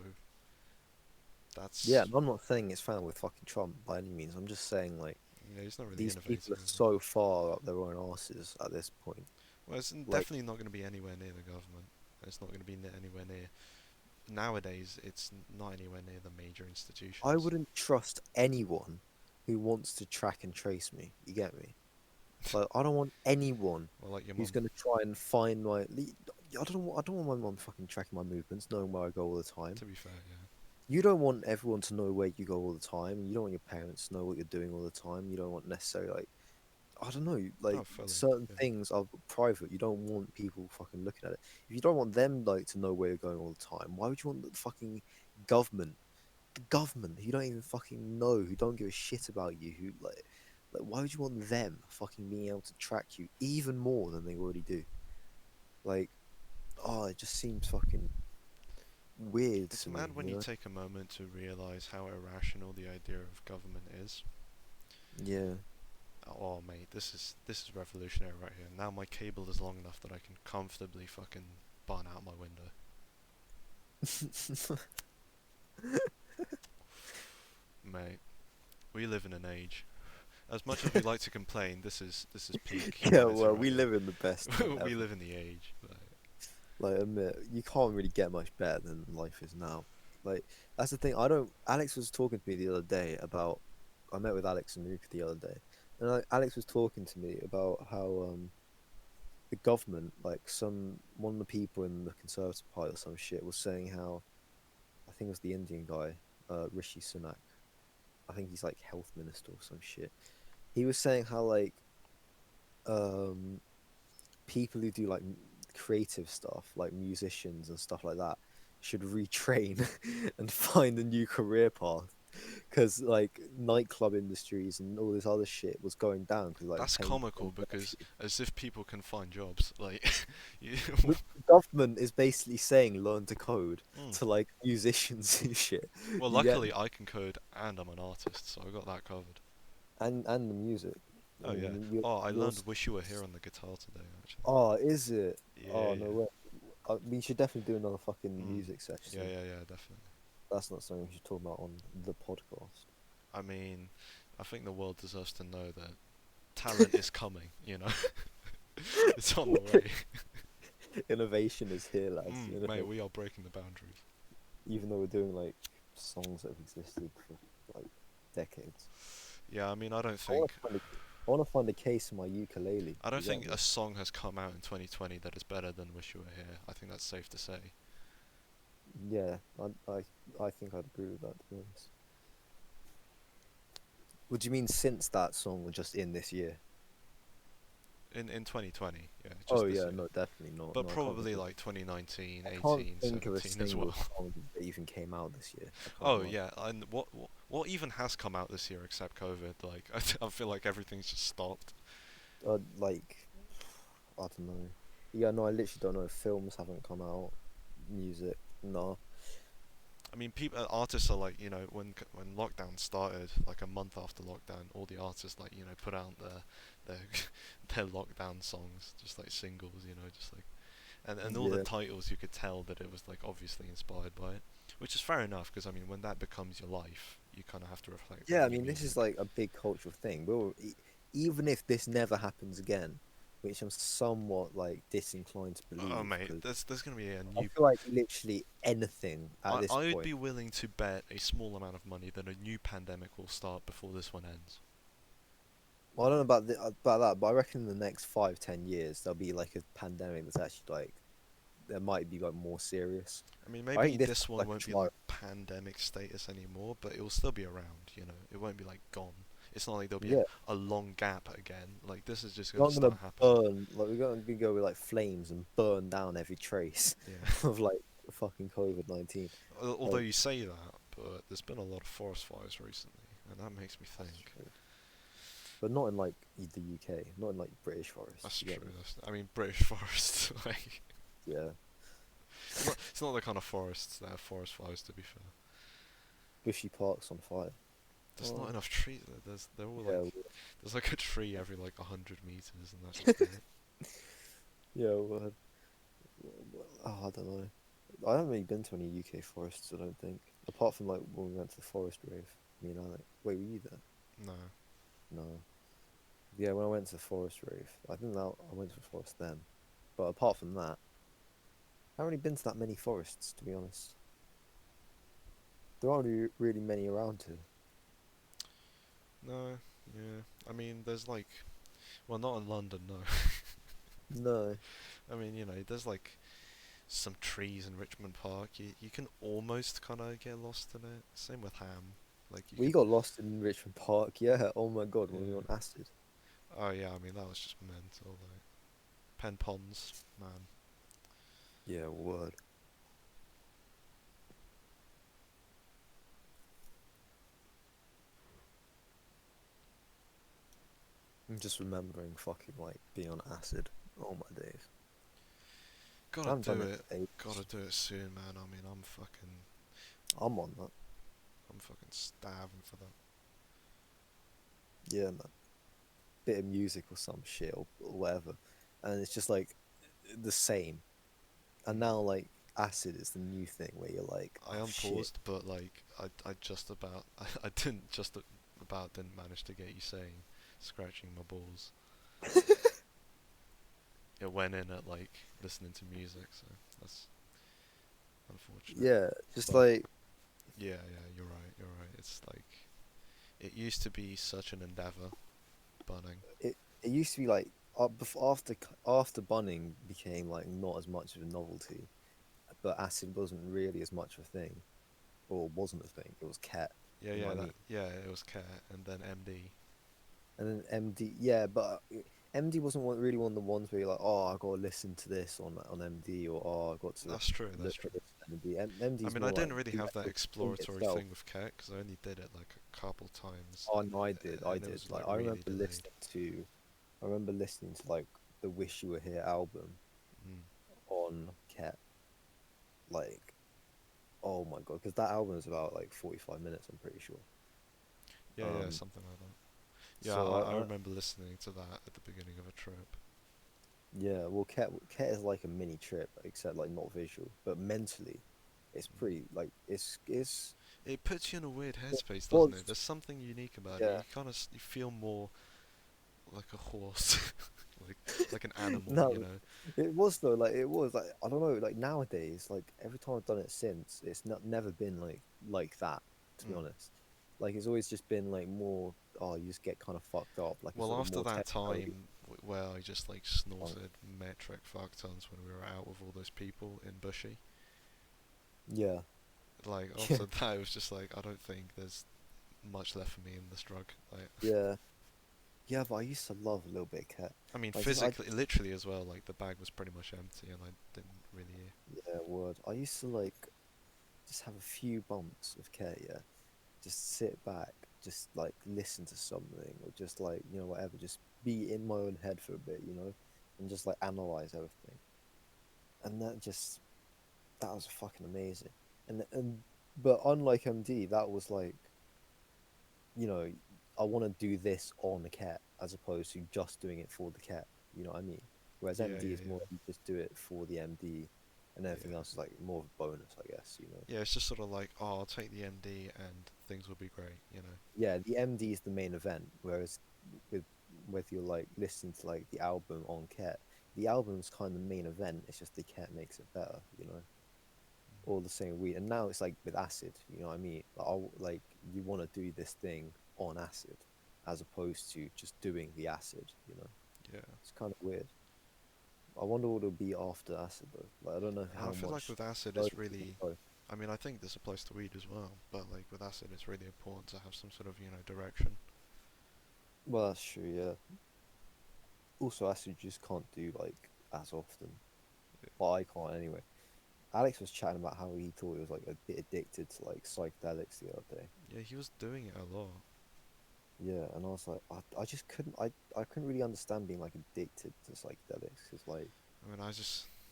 Yeah, that's, and I'm not saying it's found with fucking Trump by any means. I'm just saying like you know, he's not really these people innovating, are is he? so far up their own asses at this point. Well, it's Like definitely not going to be anywhere near the government. It's not going to be anywhere near. Nowadays, it's not anywhere near the major I institutions. wouldn't trust anyone who wants to track and trace me. You get me? Like I don't want anyone Well, like your who's mum, gonna try and find my. I don't want my mom fucking tracking my movements, knowing where I go all the time. to be fair, yeah. You don't want everyone to know where you go all the time. You don't want your parents to know what you're doing all the time. You don't want necessarily like I don't know, Oh, like fully, certain yeah. things are private. You don't want people fucking looking at it. If you don't want them like to know where you're going all the time, why would you want the fucking government? The government who you don't even fucking know, who don't give a shit about you, who like why would you want them fucking being able to track you even more than they already do? Like, oh, it just seems fucking weird It's to me, mad when you you know? take a moment to realize how irrational the idea of government is. Yeah. Oh, mate, this is revolutionary right here. Now my cable is long enough that I can comfortably fucking bun out my window. Mate, we live in an age. As much as we like to complain, this is peak Yeah, humanity well, right we here. live in the best time We ever. live in the age. Like, admit, you can't really get much better than life is now. Like, that's the thing. I don't. Alex was talking to me the other day about. I met with Alex and Ruka the other day, and like, Alex was talking to me about how the government, like some one of the people in the Conservative Party or some shit, was saying how I think it was the Indian guy, Rishi Sunak. I think he's like health minister or some shit. He was saying how like um people who do like creative stuff, like musicians and stuff like that, should retrain and find a new career path because like nightclub industries and all this other shit was going down because like That's paying comical paying because curfew. as if people can find jobs. Like, you, The government is basically saying learn to code mm. to like musicians and shit. Well, You get luckily I can code and I'm an artist, so I got that covered. and the music. I Oh yeah. mean, you Oh, I you're learned "Wish You Were Here" on the guitar today, actually. oh, is it? Yeah, Oh no yeah, way. We should definitely do another fucking mm. music Yeah, session. yeah, yeah, definitely. That's not something we should talk about on the podcast. I mean, I think the world deserves to know that talent is coming. You know, it's on the way. Innovation is here, lads. Mate, Innovation. we are breaking the boundaries. Even though we're doing like songs that have existed for like decades. Yeah, I mean, I don't I want think, to find a, I want to find a case in my ukulele. I don't You get think me? a song has come out in 2020 that is better than "Wish You Were Here." I think that's safe to say. Yeah, I think I'd agree with that, to be honest. What do you mean since that song or just in this year? In 2020, yeah, Oh just this yeah, year. no, definitely not. But No, I can't think probably of. like 2019, I can't 18, think of a 17 as single well. song that even came out this year. I can't Oh lie. yeah, and what even has come out this year except COVID? Like I feel like everything's just stopped. Like I don't know. Yeah, no, I literally don't know. Films haven't come out. Music, no. I mean, people, artists are like, when lockdown started, like a month after lockdown, all the artists like, put out their their lockdown songs, just like singles, just like, and all the Yeah, titles you could tell that it was like obviously inspired by it, which is fair enough because I mean, when that becomes your life, you kind of have to reflect that yeah. I in your mean, this is music. like a big cultural thing. Even if this never happens again, which I'm somewhat like disinclined to Oh believe, mate, because there's gonna be a I new. feel like literally anything at this I would point. be willing to bet a small amount of money that a new pandemic will start before this one ends. Well, I don't know about about that, but I reckon in the next 5, 10 years there'll be like a pandemic that's actually like there might be like more serious. I mean, I maybe think this this is one like a won't be trial. like pandemic status anymore, but it will still be around, It won't be like gone. It's not like there'll be Yeah, a long gap again. Like this is just we're gonna not gonna start happening. burn like we're gonna go with like flames and burn down every trace Yeah. of like fucking COVID-19. Although Like you say that, but there's been a lot of forest fires recently, and that makes me that's think. true, but not in like the UK, not in like British forests. That's You get true. me? I mean, British forests. Like, Yeah, it's not the kind of forests that have forest fires. To be fair, bushy parks on fire. there's not Oh, enough trees. They're all yeah, like there's like a tree every like 100 meters, and that's just it. yeah. Oh, I don't know. I haven't really been to any UK forests. I don't think, apart from like when we went to the forest rave. Me and Alec. Wait, were you there? No. No. Yeah, when I went to the forest rave, I think that I went to the forest then. But apart from that, I haven't really been to that many forests, to be honest. There aren't really many around here. No, yeah. I mean, there's like, well, not in London, no. No. I mean, there's like some trees in Richmond Park. You can almost kind of get lost in it. Same with Ham. Like you We could, got lost in Richmond Park, yeah. Oh my god, when we were yeah. on acid. Oh yeah, I mean that was just mental. Like Pen Ponds, man. Yeah, word. I'm just remembering fucking like being on acid. Oh my days. I Gotta haven't do done it it. in Gotta ages. do it soon, man. I mean, I'm on that. I'm fucking starving for that. Yeah, man. Bit of music or some shit or whatever. And it's just like the same. And Mm. now like acid is the new thing where you're like, I oh shit. unpaused, but like I just about I didn't just about didn't manage to get you saying scratching my balls. It went in at like listening to music, so that's unfortunate. Yeah, just But like yeah, you're right, you're right. It's like it used to be such an endeavor, bunning. it used to be like after bunning became like not as much of a novelty, but acid wasn't really as much of a thing, or wasn't a thing. It was cat. Yeah, You know yeah, what I mean? it was Cat and then MD. And then MD, yeah, but MD wasn't really one of the ones where you're like, oh, I got to listen to this on MD, or oh, I got to That's true, that's look true. at this on MD. I MD's mean, I more didn't like really the have that actual thing exploratory itself. thing with Cat because I only did it like a couple times, Oh no, I did, I and it did. was like Like really delayed. I remember listening to like the Wish You Were Here album Mm. on Cat. Like, oh my god, because that album is about like 45 minutes. I'm pretty sure. Yeah, Um, something like that. Yeah, so I remember listening to that at the beginning of a trip. yeah, well, Cat is like a mini trip, except like not visual, but mentally, it's Mm. pretty like It puts you in a weird it headspace, doesn't it? was There's something unique about it. yeah. You kind of you feel more like a horse, like like an animal, No, it was though. Like it was like I don't know. Like nowadays, like every time I've done it since, it's not never been like that. To be Mm. honest, like it's always just been like more. Oh, you just get kind of fucked up, like a Well, sort of after more that techno. time where I just like Funk. snorted metric fuck tons when we were out with all those people in Bushy, Yeah, like yeah, after that it was just like I don't think there's much left for me in this drug. Like, Yeah, yeah, but I used to love a little bit of cat. I mean, Like just I physically, literally as well. Like the bag was pretty much empty, and I didn't really. yeah, word. I used to like just have a few bumps of cat. Yeah, just sit back, just like listen to something, or just like whatever, just be in my own head for a bit, and just like analyze everything. And that was fucking amazing. And but unlike MD, that was like you know, I want to do this on the cat as opposed to just doing it for the cat. You know what I mean? Whereas Yeah, MD yeah, is yeah, more you just do it for the MD, and everything yeah. else is like more of a bonus, I guess. Yeah, it's just sort of like, oh, I'll take the MD and things will be great, you know. Yeah, the MD is the main event, whereas with whether you're like listening to like the album on Ket, the album's kind of the main event. It's just the Ket makes it better, all the same weed. And now it's like with acid, you know what I mean? Like you want to do this thing on acid as opposed to just doing the acid, Yeah. It's kind of weird. I wonder what it'll be after acid though. Like I don't know And I how feel like much with acid, further it's we can really. go. I mean, I think this applies to weed as well, but like with acid, it's really important to have some sort of, direction. Well, that's true, yeah. Also, acid you just can't do like as often. Well, I can't anyway. Alex was chatting about how he thought he was like a bit addicted to like psychedelics the other day. Yeah, he was doing it a lot. Yeah, and I was like, I just I couldn't really understand being like addicted to psychedelics because like, I mean,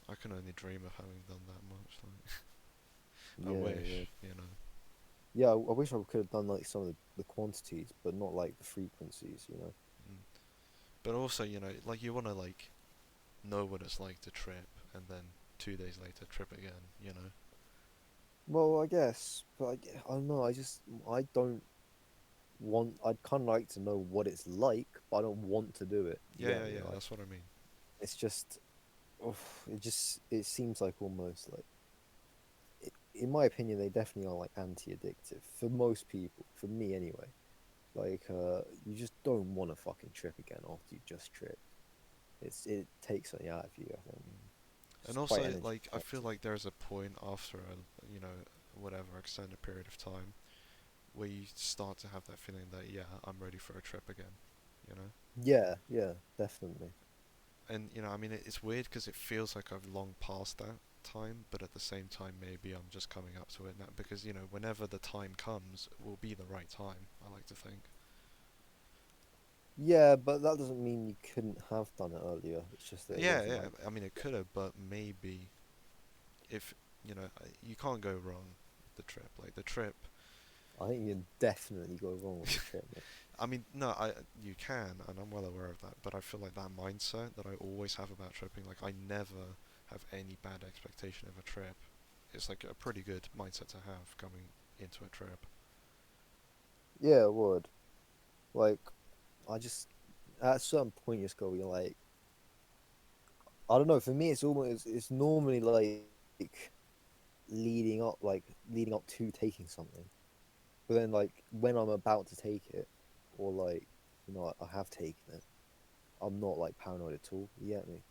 I can only dream of having done that much. Like, I yeah, yeah, wish, you know. yeah. I wish I could have done like some of the quantities, but not like the frequencies. Mm. But also, like you want to like know what it's like to trip, and then 2 days later trip again, you know. Well, I guess, but I don't know. I don't want. I'd kind of like to know what it's like, but I don't want to do it. You Yeah, get yeah, me? yeah. Like, That's what I mean. it's just, it seems like almost like in my opinion, they definitely are like anti-addictive for most people. For me, anyway. Like, you just don't want to fucking trip again after you just tripped. It takes something out of you. I think Mm. it's And quite also, energy like, I feel intensive. like there's a point after whatever extended period of time where you start to have that feeling that yeah, I'm ready for a trip again, you know. Yeah, yeah, definitely. And I mean, it's weird because it feels like I've long passed that time, but at the same time, maybe I'm just coming up to it now because whenever the time comes, it will be the right time. I like to think. Yeah, but that doesn't mean you couldn't have done it earlier. It's just that it Yeah, wasn't yeah. like. I mean, it could have, but maybe if you can't go wrong with the trip. Like the trip. I think you can definitely go wrong with the trip, mate. I mean, no, I you can, and I'm well aware of that. But I feel like that mindset that I always have about tripping, like I never have any bad expectation of a trip. It's like a pretty good mindset to have coming into a trip. Yeah, it would. Like, I just at a certain point you just go, you're like, I don't know. For me, it's normally like leading up to taking something. But then like when I'm about to take it, or like I have taken it, I'm not like paranoid at all. You get me?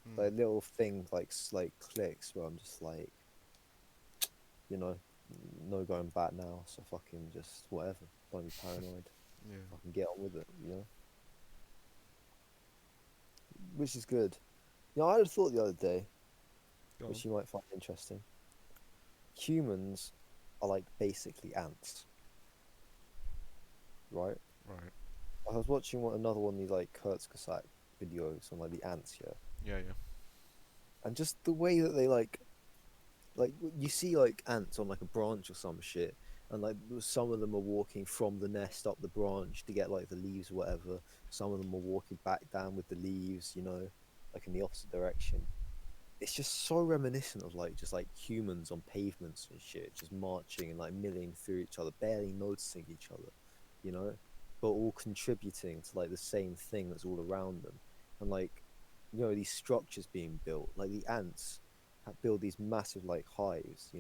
Hmm. Like little things like clicks where I'm just like, you know, no going back now. So fucking just whatever. Don't be paranoid. Yeah. Fucking get on with it. Which is good. I had a thought the other day, Go on. which you might find interesting. Humans are like basically ants, right? Right. I was watching another one of these like Kurzgesagt videos on like the ants here, Yeah, yeah. and just the way that they like you see like ants on like a branch or some shit, and like some of them are walking from the nest up the branch to get like the leaves or whatever. Some of them are walking back down with the leaves, like in the opposite direction. It's just so reminiscent of like just like humans on pavements and shit, just marching and like milling through each other, barely noticing each other, you know, but all contributing to like the same thing that's all around them. And like, these structures being built, like the ants build these massive like hives,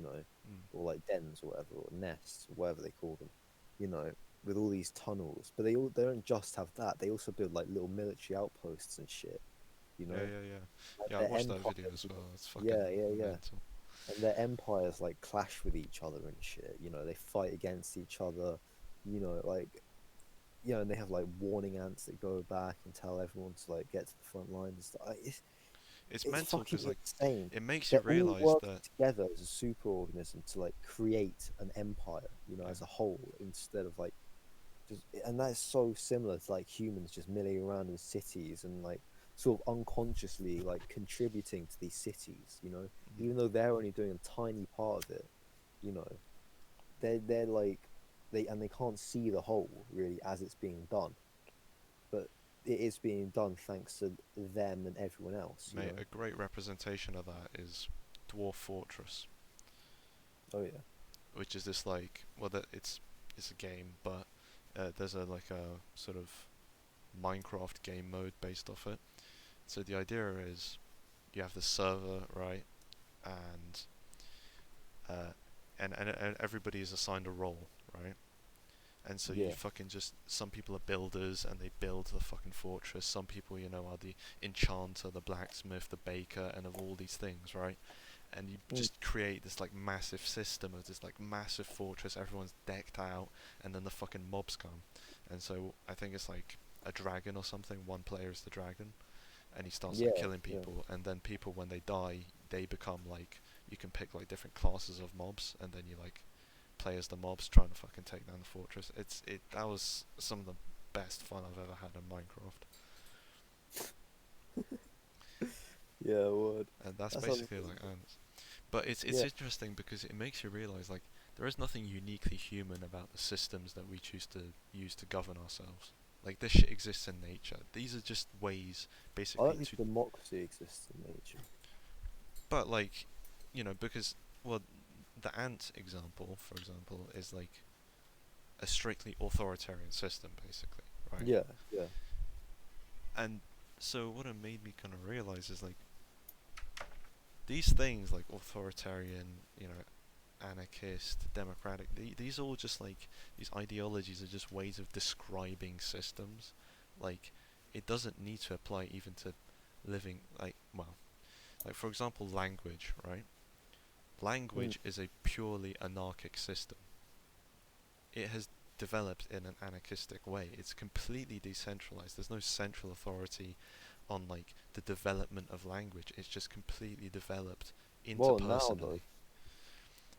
Mm. or like dens or whatever, or nests, or whatever they call them, you know, with all these tunnels. But they don't just have that; they also build like little military outposts and shit, you Yeah, know yeah, yeah. like Yeah, I their watched that video empires, as well. It's yeah, fucking yeah, yeah. mental. And their empires like clash with each other and shit. They fight against each other. You know, like and they have like warning ants that go back and tell everyone to like get to the front lines and stuff. It's It's mental fucking because like insane. it makes you They're all realize working that. together as a superorganism to like create an empire, Yeah. as a whole, instead of like just. And that's so similar to like humans just milling around in cities and like sort of unconsciously like contributing to these cities, Mhm. even though they're only doing a tiny part of it, you know, they're like they can't see the whole really as it's being done, but it is being done thanks to them and everyone else, Mate, a great representation of that is Dwarf Fortress, Oh yeah. which is this like, well, that it's a game, but there's a like a sort of Minecraft game mode based off it. So the idea is you have the server, right, and uh, and everybody is assigned a role, right? And so you Yeah. fucking just, some people are builders and they build the fucking fortress. Some people, are the enchanter, the blacksmith, the baker, and of all these things, right? And you Mm. just create this like massive system of this like massive fortress. Everyone's decked out, and then the fucking mobs come. And so I think it's like a dragon or something. One player is the dragon, and he starts like Yeah. killing Yeah. people. And then people, when they die, they become like, you can pick like different classes of mobs, and then you like play as the mobs trying to fucking take down the fortress. That was some of the best fun I've ever had in Minecraft, Yeah. Word. and that's That sounds basically like amazing. ants. But it's Yeah. interesting because it makes you realize like there is nothing uniquely human about the systems that we choose to use to govern ourselves. Like this shit exists in nature. These are just ways, I basically, don't think to. democracy exists in nature. But like, because, well, the ant example, for example, is like a strictly authoritarian system, basically, right? Yeah. Yeah. And so what it made me kind of realize is like these things like authoritarian, anarchist, democratic, these all just like, these ideologies are just ways of describing systems. Like, it doesn't need to apply even to living, like, well, like for example, language, right? Mm. Language is a purely anarchic system. It has developed in an anarchistic way. It's completely decentralized. There's no central authority on like the development of language. It's just completely developed Well, now though, interpersonally.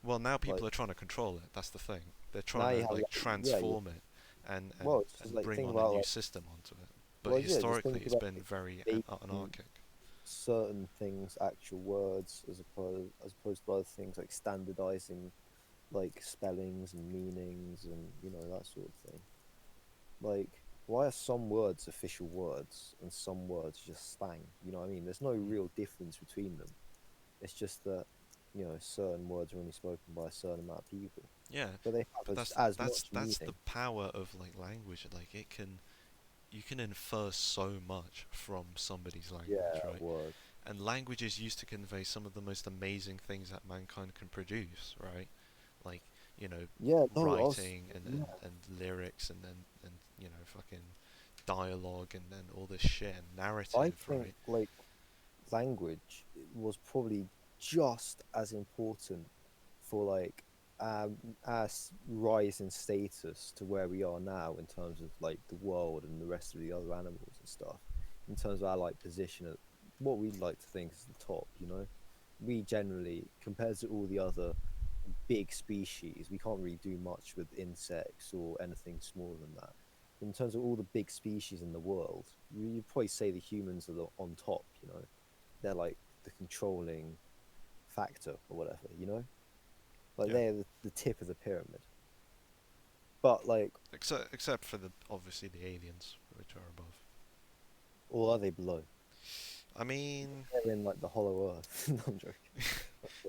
Well, now like people are trying to control it. That's the thing. They're trying now you to have like like yeah. transform it and Well, it's just like bring think on a about new like system onto it. But well yeah, just historically, think it's about been like very making anarchic. certain things actual words as opposed to other things like standardizing like spellings and meanings and that sort of thing. Like, why are some words official words and some words just slang? You know what I mean? There's no Mm. real difference between them. It's just that, certain words are only spoken by a certain amount of people, Yeah, but they but have as much that's the meaning. power of like language. Like it can, you can infer so much from somebody's language, Yeah, right? word. And language is used to convey some of the most amazing things that mankind can produce, right? Like, Yeah, no, I was, writing yeah, and lyrics and fucking dialogue and then all this shit and I narrative, think right? like language was probably just as important for like our rise in status to where we are now in terms of like the world and the rest of the other animals and stuff, in terms of our like position at what we like to think is the top. We generally, compared to all the other big species, we can't really do much with insects or anything smaller than that. But in terms of all the big species in the world, you'd probably say the humans are on top. They're like the controlling factor or whatever. Like Yeah. they're the tip of the pyramid. But like, Except for the, obviously, the aliens, which are above. or are they below? I mean, They're in like the hollow earth. No, I'm joking.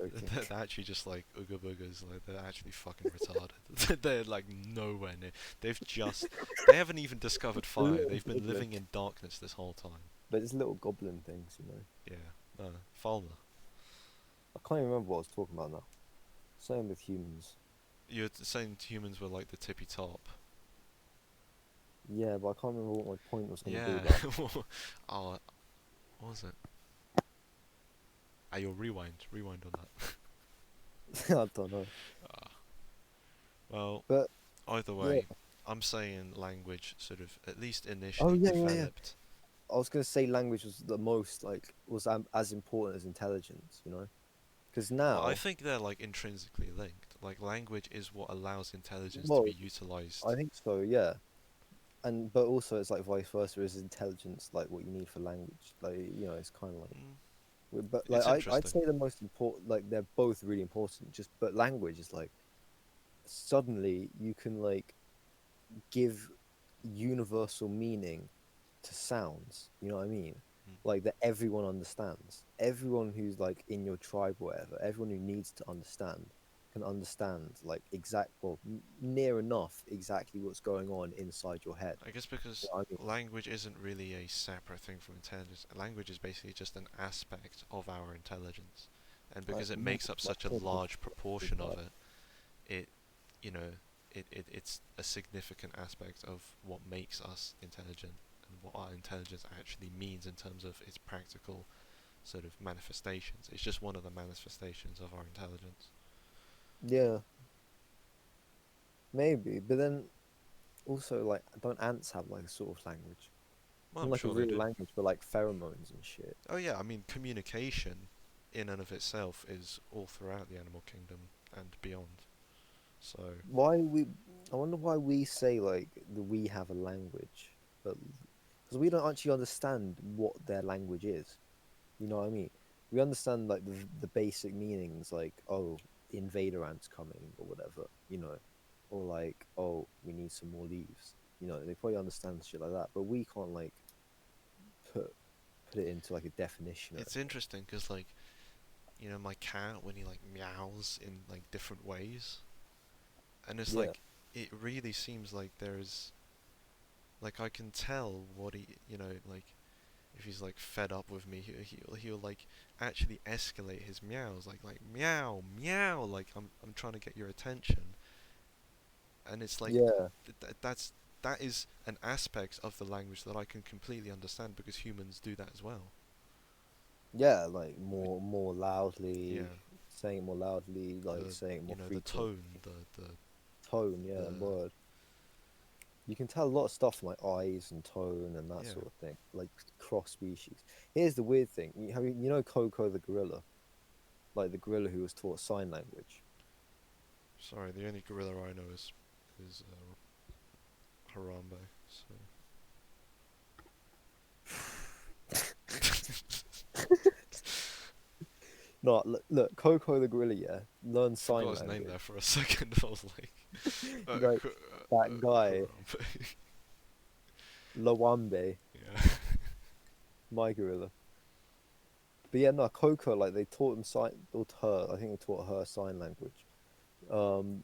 I'm joking. they're actually just like ooga boogers. Like they're actually fucking retarded. They're like nowhere near. They haven't even discovered The fire. little They've been goblin, living in darkness this whole time. but it's little goblin things. Yeah. No. Falmer. I can't even remember what I was talking about now. Same with humans. You're saying humans were like the tippy top. Yeah, but I can't remember what my point was going to be Yeah. about. Oh, what was it? Ah, you'll rewind. Rewind on that. I don't know. Ah. Well, But either yeah, way. I'm saying language sort of at least Oh initially yeah, yeah, yeah. developed. I was gonna say language was the most like was as important as intelligence, you know? Because Well, I now, think they're like intrinsically linked. Like language is what allows intelligence to be well, I utilized. think so, yeah. And but also it's like vice versa. Is intelligence like what you need for language? Like it's kind of like, Mm, but like it's I'd interesting. say the most important, like they're both really important. Just but language is like suddenly you can like give universal meaning to sounds. You know what I mean? Mm. Like that everyone understands. Everyone who's like in your tribe, or whatever. Everyone who needs to understand can understand like well, near enough exactly what's going on inside your head. I guess You because know what I mean? language isn't really a separate thing from intelligence. Language is basically just an aspect of our intelligence, and Like because it more, makes up like such a more than large just proportion of that. it, it you know it's a significant aspect of what makes us intelligent and what our intelligence actually means in terms of its practical sort of manifestations. It's just one of the manifestations of our intelligence. Yeah, maybe. But then also like, don't ants have like a sort of language? Well, Not I'm like a sure they real do. language, but like pheromones and shit. Oh yeah, I mean communication in and of itself is all throughout the animal kingdom and beyond. So, Why we? I wonder why we say like that we have a language, but because we don't actually understand what their language is. You know what I mean? We understand like the basic meanings, like oh, invader ants coming or whatever. Or like oh, we need some more leaves. They probably understand shit like that, but we can't like put put it into like a definition or it's anything. interesting because like, my cat when he like meows in like different ways, and it's Yeah, like it really seems like there's like I can tell what like if he's like fed up with me, he'll like actually escalate his meows, like meow meow, like I'm trying to get your attention, and it's like yeah, that is an aspect of the language that I can completely understand because humans do that as well. yeah. Like We, more loudly, yeah, saying it more loudly, like the saying it more the frequent. tone, the Tone, yeah, the word. You can tell a lot of stuff from like eyes and tone and that yeah. sort of thing, like cross species. Here's the weird thing: Coco the gorilla, like the gorilla who was taught sign language. Sorry, the only gorilla I know is Harambe. So No, look, Coco the gorilla, yeah, learned sign forgot his name language. there for a second. I was like, Like that guy, Harambe. Lawambe, Yeah. my gorilla. But yeah, no, Coco, like they taught him taught her. I think they taught her sign language. Um,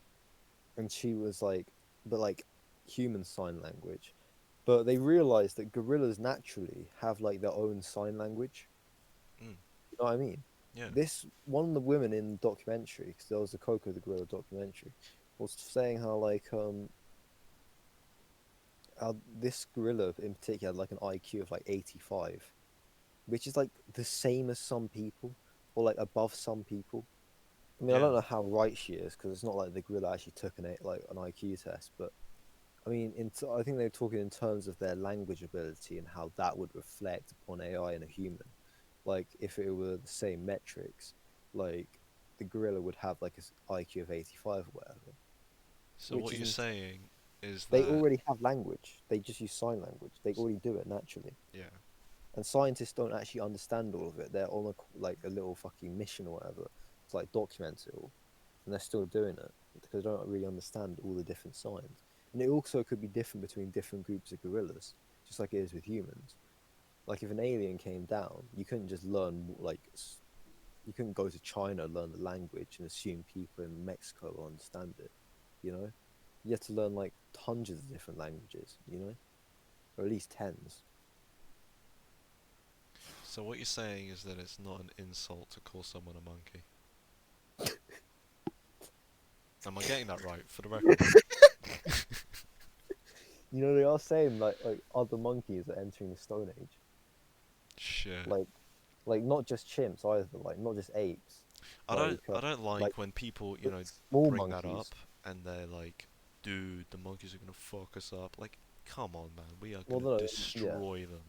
and she was like, but like human sign language. But they realized that gorillas naturally have like their own sign language. Mm, You know what I mean? yeah. This one of the women in the documentary, because there was a Coco the gorilla documentary, was saying how this gorilla in particular had like an IQ of like 85, which is like the same as some people, or like above some people. I mean, I Yeah. don't know how right she is because it's not like the gorilla actually took an IQ test, but I mean, I think they're talking in terms of their language ability and how that would reflect upon AI and a human. Like, if it were the same metrics, like the gorilla would have like a IQ of 85 or whatever, So which what is you're saying is they that already have language. They just use sign language. They already do it naturally. yeah. And scientists don't actually understand all of it. They're on like a little fucking mission or whatever to like document it all, and they're still doing it because they don't really understand all the different signs. And it also could be different between different groups of gorillas, just like it is with humans. Like if an alien came down, you couldn't just learn you couldn't go to China, learn the language, and assume people in Mexico will understand it. You know, you have to learn like hundreds of different languages. Or at least tens. So what you're saying is that it's not an insult to call someone a monkey. Am I getting that right for the record? They are saying like other monkeys are entering the Stone Age. Shit. Like not just chimps either. Like not just apes. I don't Like I don't like like when people, small bring that monkeys. up and they're like, dude, the monkeys are gonna fuck us up. Like, come on, man, we are Well, gonna no, yeah. destroy them.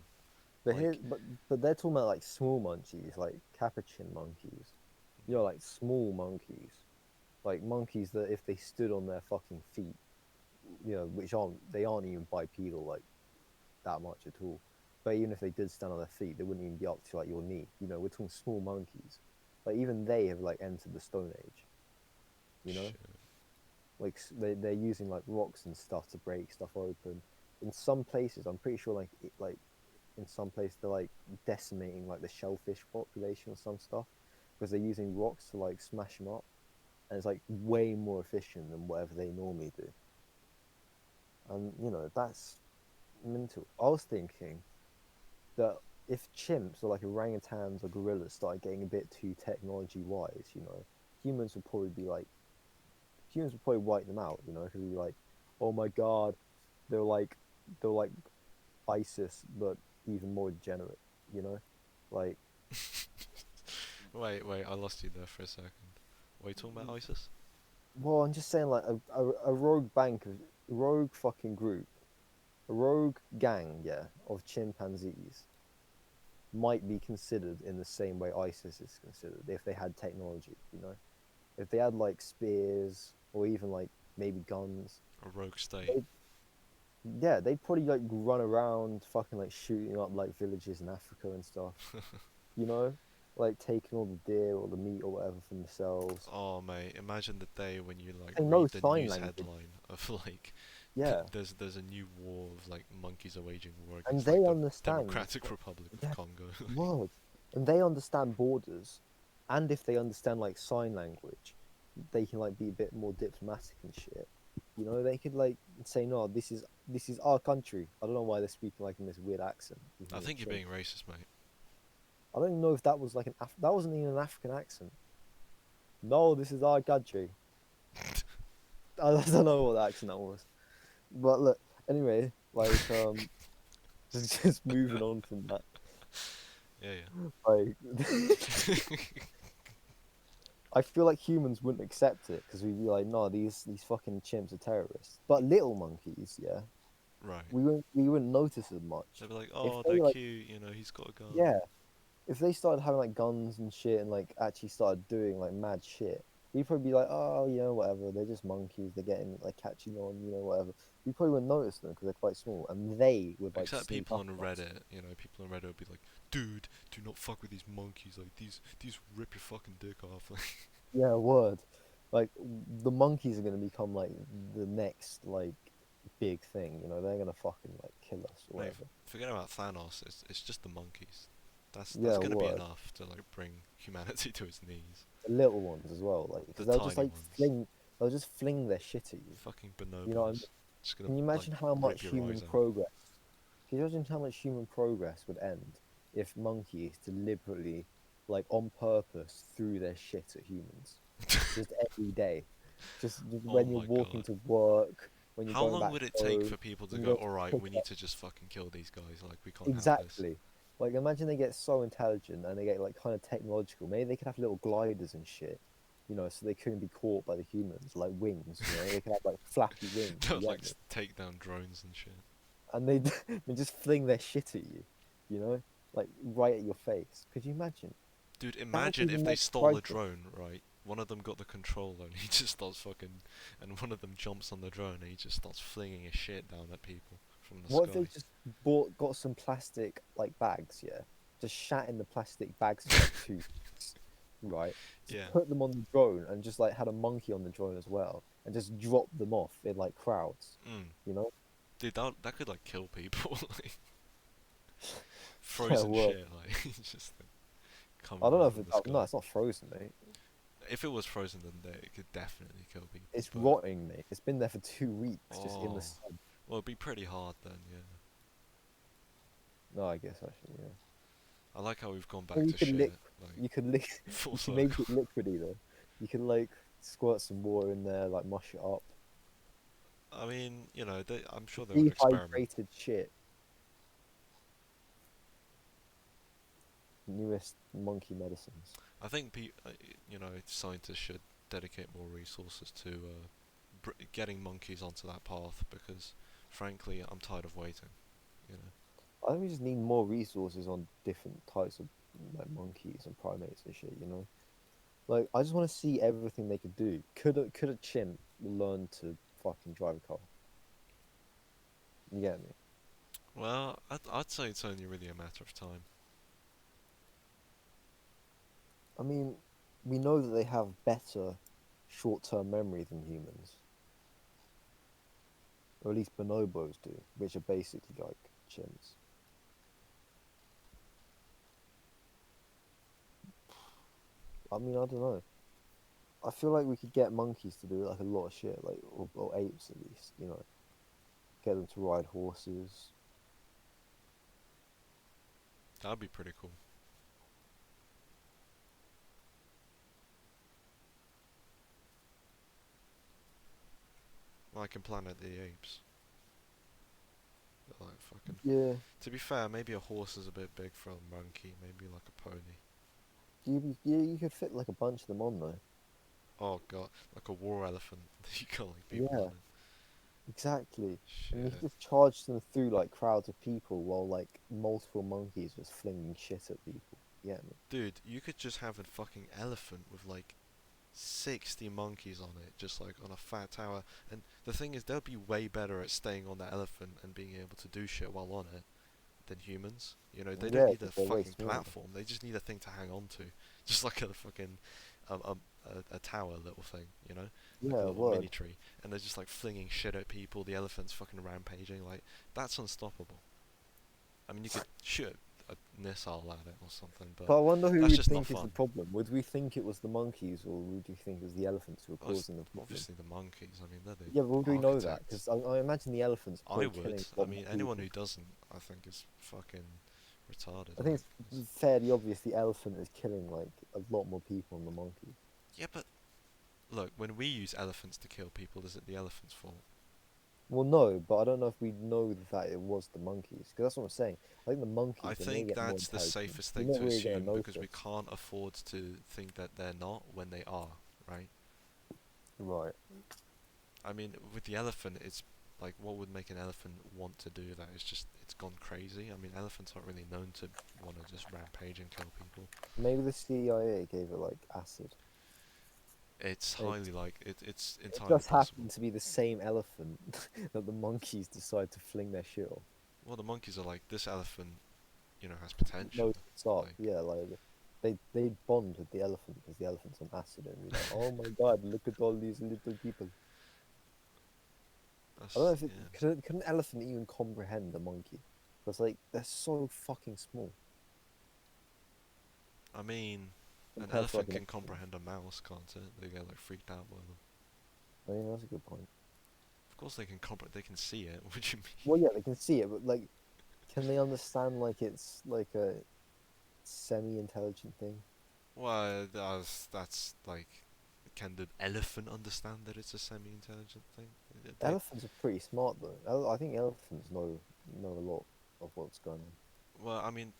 But here, Like, but they're talking about like small monkeys, like capuchin monkeys. You know, like small monkeys, like monkeys that if they stood on their fucking feet, you know, which aren't even bipedal like that much at all. But even if they did stand on their feet, they wouldn't even be up to like your knee. You know, we're talking small monkeys. Like even they have like entered the Stone Age. You know, shit. like they're using like rocks and stuff to break stuff open. In some places, I'm pretty sure like in some places they're like decimating like the shellfish population or some stuff because they're using rocks to like smash them up, and it's like way more efficient than whatever they normally do. And you know that's mental. I was thinking that if chimps or like orangutans or gorillas started getting a bit too technology wise, you know, humans would probably be like humans would probably wipe them out, you know, because we'd be like, oh my god, they're like they're like ISIS but even more degenerate, you know, like Wait, I lost you there for a second. What are you talking about, ISIS? well, I'm just saying like a rogue bank of rogue fucking group, a rogue gang, yeah, of chimpanzees might be considered in the same way ISIS is considered if they had technology, you know? If they had like spears or even like maybe guns, A rogue state. they yeah, they'd probably like run around fucking like shooting up like villages in Africa and stuff, you know? Like taking all the deer or the meat or whatever for themselves. Oh mate, imagine the day when you like They know read the sign news language. headline of like Yeah. there's a new war of like monkeys are waging war And against like they the understand Democratic Republic of yeah, Congo. world. And they understand borders. And if they understand like sign language, they can like be a bit more diplomatic and shit. You know, they could like say, no, this is our country. I don't know why they're speaking like in this weird accent. Even I though think it's you're chimp. being racist, mate. I don't know if that was like that wasn't even an African accent. No, this is our country. I don't know what accent that was. But look, anyway, like just moving on from that. Yeah, Like yeah. I feel like humans wouldn't accept it because we'd be like, no, these fucking chimps are terrorists. But little monkeys, yeah, Right. we wouldn't notice as much. They'd be like, If oh, they they're like, cute, you know, he's got a gun. yeah, if they started having like guns and shit and like actually started doing like mad shit, we'd probably be like, oh, you know, whatever. They're just monkeys. They're getting like catching on, you know, whatever. We probably wouldn't notice them because they're quite small, and they would like Except sneak people up on on us. Reddit, you know, people on Reddit would be like, dude, do not fuck with these monkeys. Like these rip your fucking dick off. Yeah, word. Like the monkeys are gonna become like the next like big thing. You know, they're gonna fucking like kill us or Mate, whatever. forget about Thanos. It's just the monkeys. That's Yeah, gonna be word. enough to like bring humanity to its knees. The little ones as well, like The because tiny ones, they'll just fling their shit at you. fucking You know what I mean? bonobos, just gonna Can you like imagine how rip much your human eyes out. progress? Can you imagine how much human progress would end if monkeys deliberately, like on purpose, threw their shit at humans just every day, just Oh when you're my walking god. to work, when you're How going long back would it take home, for people to when go, you're going to alright, pick we need up. to just fucking kill these guys, like, we can't have this? Exactly. Like imagine they get so intelligent and they get like kind of technological. Maybe they could have little gliders and shit, you know, so they couldn't be caught by the humans, like wings, you know. They could have like flappy wings, They'll you like get me? take down drones and shit. And they they just fling their shit at you, you know, like right at your face. Could you imagine? Dude, That would be imagine the if they most stole a frightening. drone, right? One of them got the controller and he just starts fucking. And one of them jumps on the drone and he just starts flinging his shit down at people from the What if they sky. just got some plastic like bags, yeah, just shat in the plastic bags for like 2 weeks, right? Just Yeah. put them on the drone and just like had a monkey on the drone as well, and just drop them off in like crowds, Mm. you know? Dude, that could like kill people. Like, Yeah, frozen well, shit, like, just like, I coming don't know down if from it's the no, sky. it's not frozen, mate. If it was frozen, then it could definitely kill people, It's but. rotting, mate. It's been there for 2 weeks, just in the Oh. sun. Well, it'd be pretty hard then, yeah. No, I guess actually, yeah. I like how we've gone Or back to shit, like, you could lick, full you can make circle. it liquidy though. You can like squirt some water in there, like mush it up. I mean, you know, I'm sure they would experiment. Dehydrated shit. Newest monkey medicines. I think you know, scientists should dedicate more resources to getting monkeys onto that path because, frankly, I'm tired of waiting. You know. I think we just need more resources on different types of like monkeys and primates and shit. You know, like I just want to see everything they could do. Could a chimp learn to fucking drive a car? You get me? Well, I'd say it's only really a matter of time. I mean, we know that they have better short-term memory than humans, or at least bonobos do, which are basically like chimps. I mean, I don't know. I feel like we could get monkeys to do like a lot of shit, like or apes at least. You know, get them to ride horses. That'd be pretty cool. Like in Planet of the Apes. They're like fucking. Yeah, To be fair, maybe a horse is a bit big for a monkey. Maybe like a pony. yeah, you could fit like a bunch of them on though. Oh god, like a war elephant. You got like people on Yeah, it. exactly. And you could Shit. just charge them through like crowds of people while like multiple monkeys just flinging shit at people. Yeah, Dude, you could just have a fucking elephant with like 60 monkeys on it, just like on a fat tower. And the thing is, they'll be way better at staying on that elephant and being able to do shit while on it than humans. You know, they don't yeah, need a because they're way fucking smaller. platform. They just need a thing to hang on to, just like a fucking um, um, a tower little thing. You know, like a Yeah, little word. mini tree. And they're just like flinging shit at people. The elephant's fucking rampaging. Like that's unstoppable. I mean, you could shoot a missile at it or something, but But I wonder who that's we'd just not think is the fun. problem. Would we think it was the monkeys, or would you think it was the elephants who were Well, it's causing the problem? obviously the monkeys. I mean, they're the Yeah, but would we know that? architects. Because I imagine the elephants I probably would. killing a I lot more mean, anyone people. who doesn't, I think, is fucking retarded. I think Like, it's fairly obvious the elephant is killing like a lot more people than the monkey. yeah, but look, when we use elephants to kill people, is it the elephant's fault? Well, no, but I don't know if we know that it was the monkeys. Because that's what I'm saying. I think the I monkeys, when they think get more that's the intelligent, safest you're thing not to really going to assume because we notice. can't afford to think that they're not when they are, right? Right. I mean, with the elephant, it's like what would make an elephant want to do that? It's just it's gone crazy. I mean, elephants aren't really known to want to just rampage and kill people. Maybe the CIA gave it like acid. It's And highly like it's it entirely just possible. happened to be the same elephant that the monkeys decide to fling their shit off. Well, the monkeys are like this elephant, has potential. Knows what's up. Like, Yeah, like they bond with the elephant because the elephant's on acid and be like, oh my god, look at all these little people. I don't know that's if it yeah. could an elephant even comprehend a monkey? Because like they're so fucking small I mean, an compared to like elephant an can elephant. comprehend a mouse, can't it? They get like freaked out by them. I mean, that's a good point. Of course, they can they can see it. What do you mean? Well, yeah, they can see it, but like, can they understand like it's like a semi-intelligent thing? Well, that's like, can the elephant understand that it's a semi-intelligent thing? They Elephants are pretty smart though. I think elephants know a lot of what's going on. well, I mean,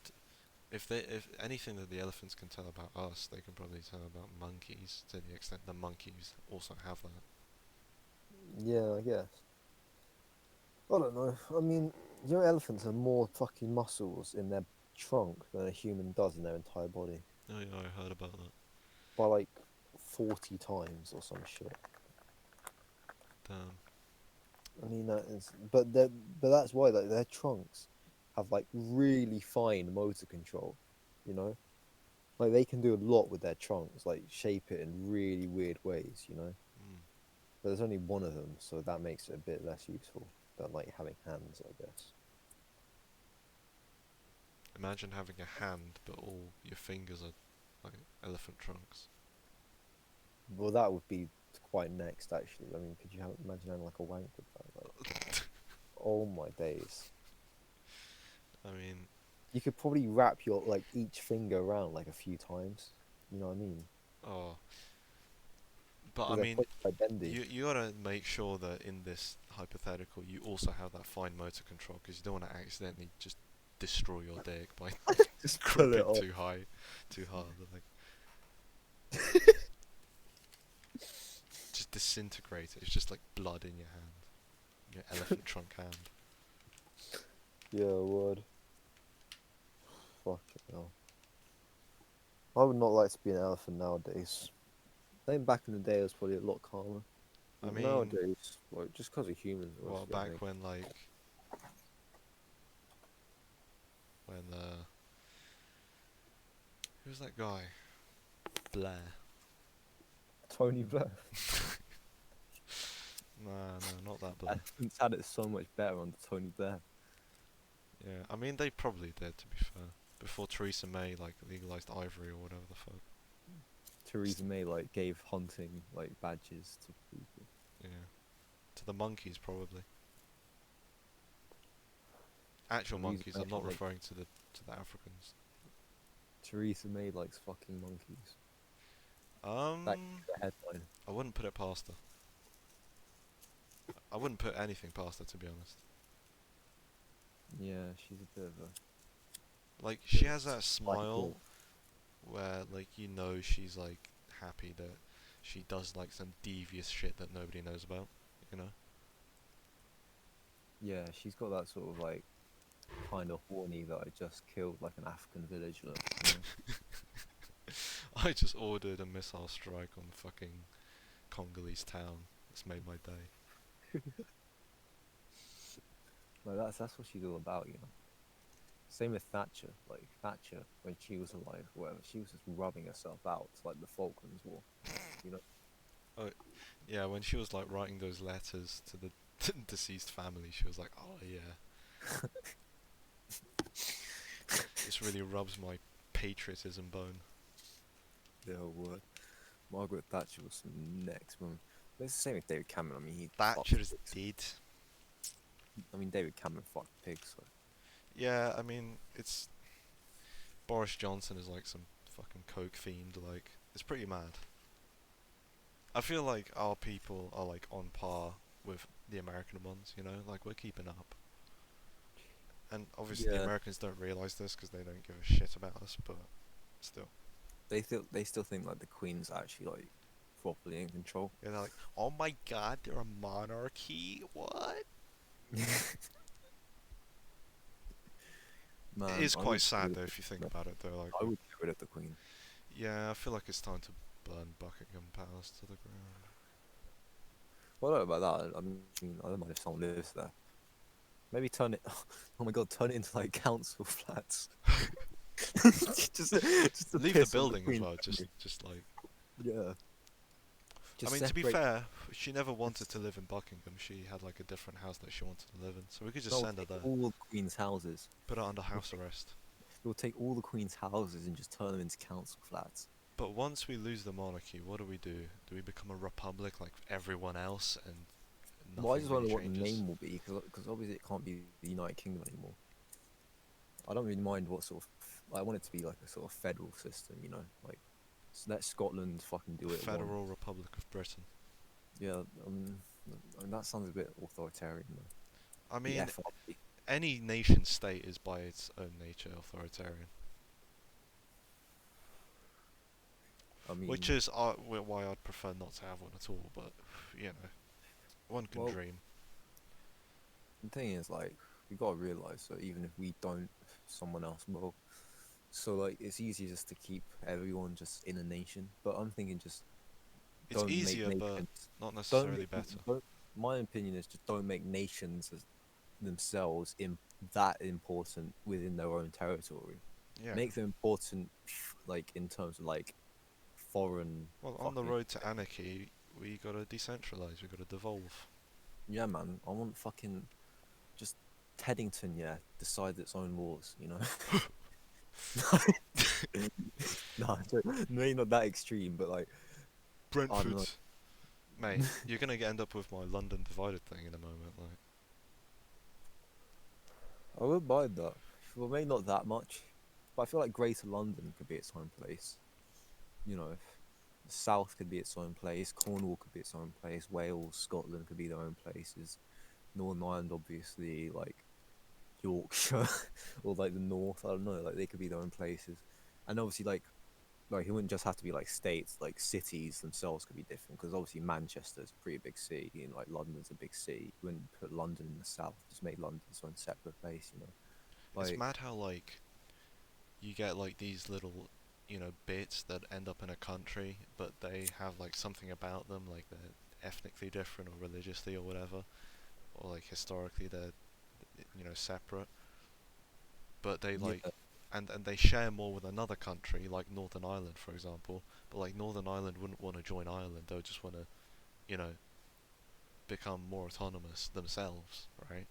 if anything that the elephants can tell about us, they can probably tell about monkeys to the extent that monkeys also have that. Yeah, I guess. I don't know. I mean, elephants have more fucking muscles in their trunk than a human does in their entire body Oh yeah, I heard about that. by like 40 times or some shit. Damn. I mean, that is, but that's why like their trunks have like really fine motor control, you know? Like they can do a lot with their trunks, like shape it in really weird ways, you know? Mm. But there's only one of them, so that makes it a bit less useful than like having hands, I guess. Imagine having a hand, but all your fingers are like elephant trunks. Well, that would be quite next, actually. I mean, could you imagine having like a wank with that? Like, oh my days. I mean, You could probably wrap your like each finger around like a few times. You know what I mean? oh, but I Because they're mean, quite bendy. you gotta make sure that in this hypothetical, you also have that fine motor control because you don't want to accidentally just destroy your dick by Just pull it gripping off. too high, too hard. Like, disintegrate it. It's just like blood in your hand, your elephant trunk hand. Yeah, word. Fuck it, hell. I would not like to be an elephant nowadays. I think back in the day it was probably a lot calmer. I But mean, nowadays, like just because of humans, well, honestly, I back think. when when who's that guy? Blair. Tony Blair. Nah, no, not that Blair. Elephants had it so much better under Tony Blair. Yeah, I mean they probably did, to be fair. Before Theresa May like legalized ivory or whatever the fuck. Theresa May like gave hunting like badges to people. Yeah, to the monkeys probably. Actual Theresa monkeys. May I'm not like referring to the Africans. Theresa May likes fucking monkeys. That Um, the headline. I wouldn't put it past her. I wouldn't put anything past her, to be honest. Yeah, she's a Like bit she of a has that spike smile girl. where like she's like happy that she does like some devious shit that nobody knows about, you know? Yeah, she's got that sort of like kind of horny that I just killed like an African village look, you know? I just ordered a missile strike on fucking Congolese town. It's made my day. Like that's what she's all about, you know. Same with Thatcher. Like Thatcher, when she was alive, whatever, she was just rubbing herself out like the Falklands War, you know. Oh, yeah, when she was like writing those letters to the deceased family, she was like, "Oh yeah, this really rubs my patriotism bone." Yeah, word. Margaret Thatcher was some next one. But it's the same with David Cameron. I mean, he fucked Thatcher's pigs. dead. I mean, David Cameron fucked pigs. So. Yeah, I mean, it's Boris Johnson is like some fucking coke fiend. Like, it's pretty mad. I feel like our people are like on par with the American ones. You know, like we're keeping up. And obviously the Yeah, Americans don't realize this because they don't give a shit about us. But still, they still think like the Queen's actually like properly in control. yeah, they're like, "Oh my God, they're a monarchy. What?" It Man, is I quite would get sad rid though of if you think the, about it. Though, like, I would get rid of the Queen. yeah, I feel like it's time to burn Buckingham Palace to the ground. Well, I don't know about that. I mean, I don't mind if someone lives there. Maybe turn it. Oh my god, turn it into like council flats. just to Leave the piss on the building as Queen's well. memory. Just like. Yeah. I Just mean, to be separate. fair, she never wanted to live in Buckingham. She had like a different house that she wanted to live in, so we could just No, send her take there, all the Queen's houses. put her under We'll house take, arrest. we'll take all the Queen's houses and just turn them into council flats. But once we lose the monarchy, what do we do? Do we become a republic like everyone else, and Well, I nothing just really wonder what the changes? name will be because obviously it can't be the United Kingdom anymore. I don't really mind what sort of. I want it to be like a sort of federal system, you know, like let Scotland fucking do The what it wants. Federal Republic of Britain. Yeah, I mean that sounds a bit authoritarian though. I The mean, FRB. any nation state is by its own nature authoritarian, I which mean, is why I'd prefer not to have one at all. But you know, one can well, dream. the thing is, like, we gotta realize that even if we don't, someone else will. So like, it's easier just to keep everyone just in a nation. But I'm thinking just It's don't make easier, but nations. not Don't necessarily make. better. Don't, my opinion is just don't make nations as themselves in that important within their own territory. Yeah. Make them important, like in terms of like foreign Well, on the fucking. road to anarchy, we gotta decentralize. We gotta devolve. Yeah, man. I want fucking just Teddington. Yeah, decide its own laws. You know. No, maybe not that extreme, but like I don't Brentford, know. mate, you're gonna end up with my London divided thing in a moment. Like, I would mind that. Well, maybe not that much, but I feel like Greater London could be its own place. You know, the South could be its own place. Cornwall could be its own place. Wales, Scotland could be their own places. Northern Ireland, obviously, like Yorkshire or like the North. I don't know. Like they could be their own places, and obviously, like like, it wouldn't just have to be like states, like cities themselves could be different because obviously Manchester's a pretty big city and like London's a big city. You wouldn't put London in the south, just make London its own separate place, you know. It's Like, mad how like you get like these little, bits that end up in a country, but they have like something about them, like they're ethnically different or religiously or whatever, or like historically they're, separate, but they like, yeah, and they share more with another country, like Northern Ireland, for example. But like Northern Ireland wouldn't want to join Ireland; they would just want to, you know, become more autonomous themselves, right?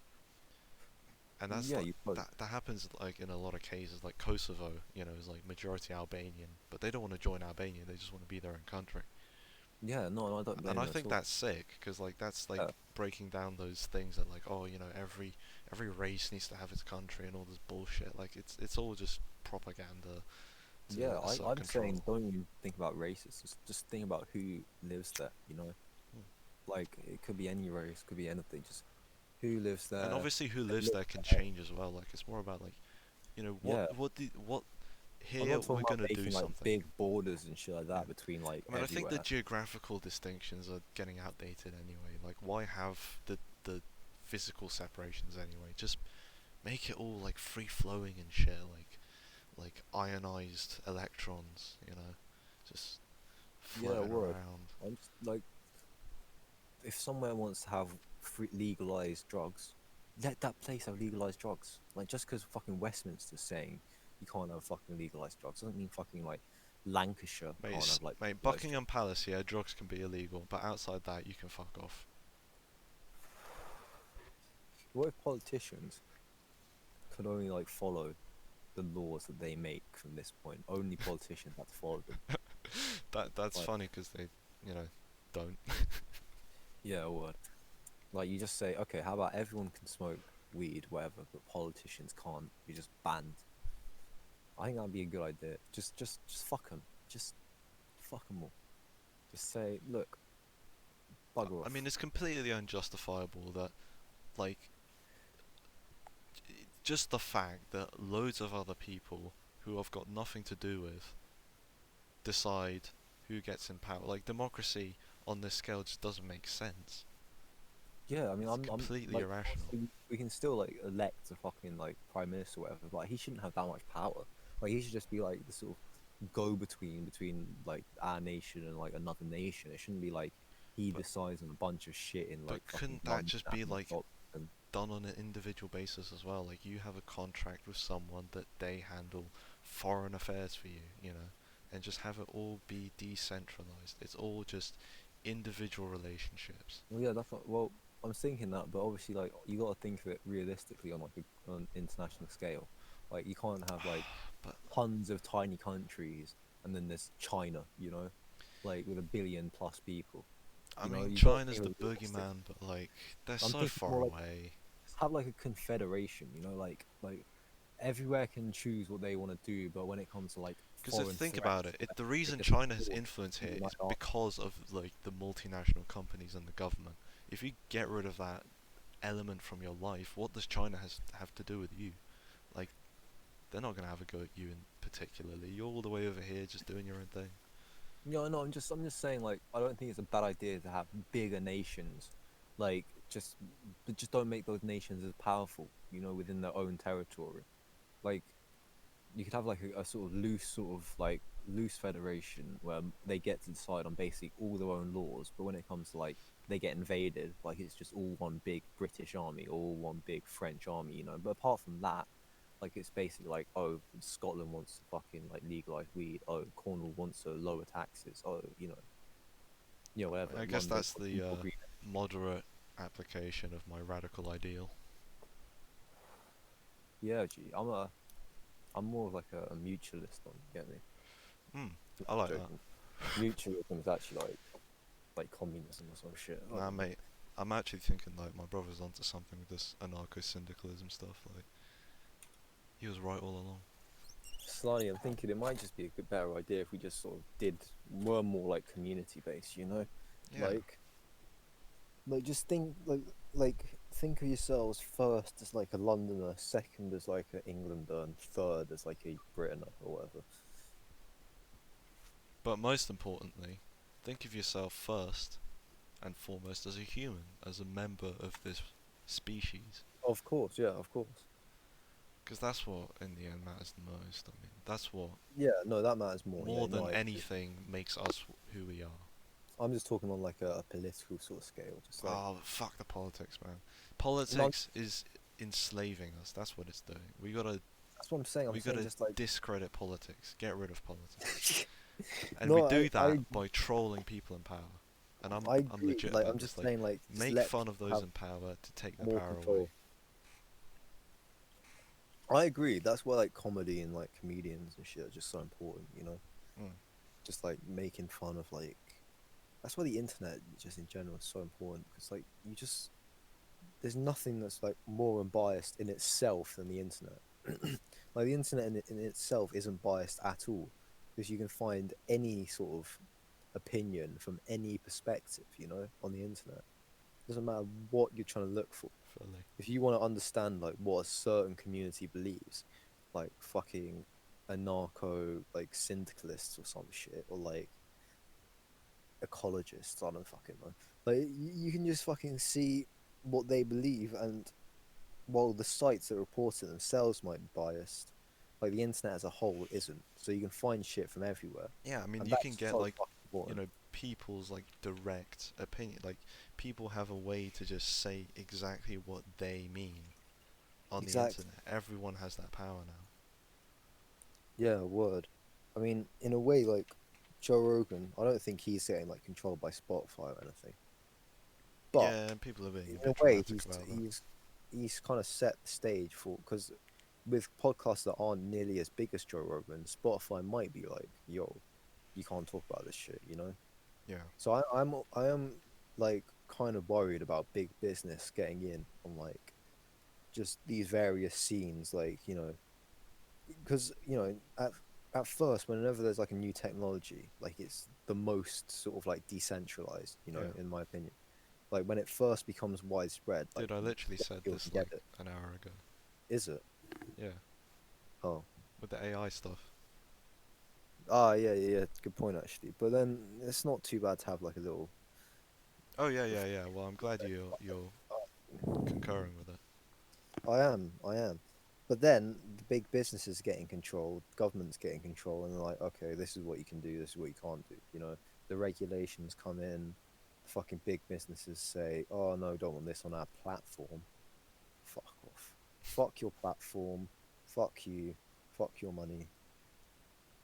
And that's yeah, like you put, that happens like in a lot of cases. Like Kosovo, is like majority Albanian, but they don't want to join Albania. They just want to be their own country. yeah, no, no, I don't And blame I them at think all. that's sick, because like that's Yeah, like breaking down those things that like, oh, every race needs to have its country and all this bullshit. Like it's all just propaganda to yeah, assert I'm saying control. don't even think about races. Just think about who lives there. You know, Hmm. like it could be any race, could be anything. Just who lives And there. obviously, who They lives live there can there. change as well. Like it's more about like, Yeah, what I'm here not talking we're about gonna do making like something. big borders and shit like Yeah. that between like I mean, I think the everywhere. geographical distinctions are getting outdated anyway. Like, why have the physical separations anyway? Just make it all like free flowing and shit, like ionized electrons, just Yeah, floating word. around. I'm just like, if somewhere wants to have free, legalized drugs, let that place have legalized drugs. Like, just because fucking Westminster's saying you can't have fucking legalized drugs doesn't mean fucking like Lancashire can't have like Mate, legalized drugs. Buckingham Palace, yeah, drugs can be illegal, but outside that, you can fuck off. What if politicians could only like follow the laws that they make from this point? Only politicians have to follow them. That's Like, funny because they, you know, don't. yeah, word. Like, you just say, okay, how about everyone can smoke weed, whatever, but politicians can't. You just banned. I think that'd be a good idea. Just fuck them. Just fuck them all. Just say, look, bugger I mean, off. it's completely unjustifiable that, like, just the fact that loads of other people who I've got nothing to do with decide who gets in power. Like, democracy on this scale just doesn't make sense. Yeah, I mean, It's I'm completely like, irrational. we can still like elect a fucking like prime minister or whatever, but he shouldn't have that much power. Like, he should just be like the sort of go between like our nation and like another nation. It shouldn't be like he But decides on a bunch of shit in like but fucking couldn't that London just be and like Scotland. done on an individual basis as well? Like you have a contract with someone that they handle foreign affairs for you, and just have it all be decentralized. It's all just individual relationships. Well, yeah, that's what. Well, I'm thinking that, but obviously, like, you got to think of it realistically on like on an international scale. Like, you can't have like But tons of tiny countries and then there's China, you know, like with a billion plus people. I You know, mean, you got to China's think the of it realistic. boogeyman, but like they're I'm so thinking far more like away. have like a confederation. You know, like everywhere can choose what they want to do, but when it comes to like Because if foreign think about threats, it, the they reason can China has afford influence to here unite is armies. because of like the multinational companies and the government. If you get rid of that element from your life, what does China have to do with you? Like they're not gonna have a go at you in particularly. You're all the way over here just doing your own thing. No, no, I'm just saying like I don't think it's a bad idea to have bigger nations, like but just don't make those nations as powerful, you know, within their own territory. Like you could have like a sort of loose federation where they get to decide on basically all their own laws, but when it comes to like they get invaded, like it's just all one big British army, all one big French army, you know. But apart from that, like it's basically like, oh, Scotland wants to fucking like legalize weed, oh, Cornwall wants to lower taxes, oh, whatever. I guess London that's wants the equal green. moderate application of my radical ideal. Yeah, gee, I'm more of like a mutualist on, you get me? Hmm, No, I I'm like that. joking. Mutualism is actually like communism or some shit. I Nah, don't know. mate, I'm actually thinking like my brother's onto something with this anarcho-syndicalism stuff. Like he was right all along. Slightly, I'm thinking it might just be a good, better idea if we just sort of were more like community based, you know, Yeah, like just think of yourselves first as like a Londoner, second as like an Englander, and third as like a Britainer or whatever. But most importantly, think of yourself first and foremost as a human, as a member of this species. Of course, yeah, of course. Because that's what, in the end, matters the most. I mean, that's what, Yeah, no, that matters more. Yeah, more no, than I agree. anything, makes us who we are. I'm just talking on like a political sort of scale, just like Oh, fuck the politics, man. no, Politics is enslaving us. That's what it's doing. that's what I'm saying. I'm We saying gotta just like discredit politics. Get rid of politics. And we no, do I that by trolling people in power. And I'm I I'm agree. legit Like I'm about this. just Like, saying, like just make let fun of people those have in power to take their more power control. away. I agree. That's why like comedy and like comedians and shit are just so important. You know, Mm. just like making fun of like that's why the internet just in general is so important because like you just there's nothing that's like more unbiased in itself than the internet. Like the internet in itself isn't biased at all because you can find any sort of opinion from any perspective, you know, on the internet. Doesn't matter what you're trying to look for. Fully. If you want to understand like what a certain community believes, like fucking anarcho like syndicalists or some shit, or like ecologists, I don't fucking know. Like you can just fucking see what they believe, and while the sites that report it themselves might be biased, like the internet as a whole isn't. So you can find shit from everywhere, Yeah, I mean, and you can that's get so like, fucking important. people's like direct opinion. Like, people have a way to just say exactly what they mean on the Exactly. internet. Everyone has that power now. Yeah, word. I mean, in a way, like Joe Rogan, I don't think he's getting like controlled by Spotify or anything. But Yeah, and people are being in a a bit way, dramatic about that. he's kind of set the stage for because with podcasts that aren't nearly as big as Joe Rogan, Spotify might be like, "Yo, you can't talk about this shit," you know. Yeah. So I am like kind of worried about big business getting in on like just these various scenes, like you know, because you know at first whenever there's like a new technology, like it's the most sort of like decentralized, you know, Yeah. in my opinion. Like when it first becomes widespread, like Dude, I literally said people this can get like it. an hour ago. Is it? Yeah. Oh, With the AI stuff. yeah, yeah, yeah. Good point actually. But then it's not too bad to have like a little. Oh yeah, yeah, yeah. Well, I'm glad you're concurring with it. I am. But then the big businesses getting control, governments getting control, and they're like, okay, this is what you can do, this is what you can't do. You know, the regulations come in, the fucking big businesses say, oh no, don't want this on our platform. Fuck off. Fuck your platform. Fuck you. Fuck your money.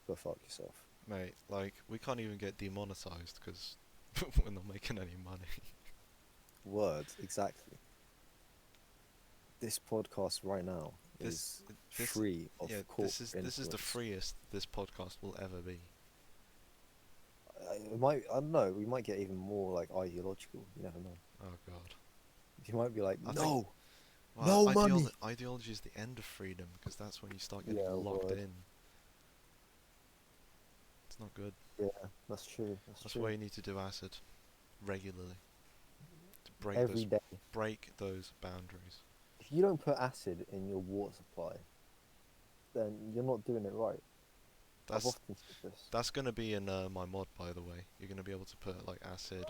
Go fuck yourself. Mate, like, we can't even get demonetized because we're not making any money. Words, exactly. This podcast right now This, is this, free of yeah, corporate this is the influence. freest this podcast will ever be. It might, I don't know, we might get even more like ideological. You never know. Oh God. You might be like, I think, no, well, no money. ideology is the end of freedom because that's when you start getting Yeah, locked word. in. It's not good. Yeah, that's true. That's That's why true. you need to do acid regularly to Every day. break those boundaries. If you don't put acid in your water supply, then you're not doing it right. I've That's often said this. that's gonna be in my mod, by the way. You're gonna be able to put like acid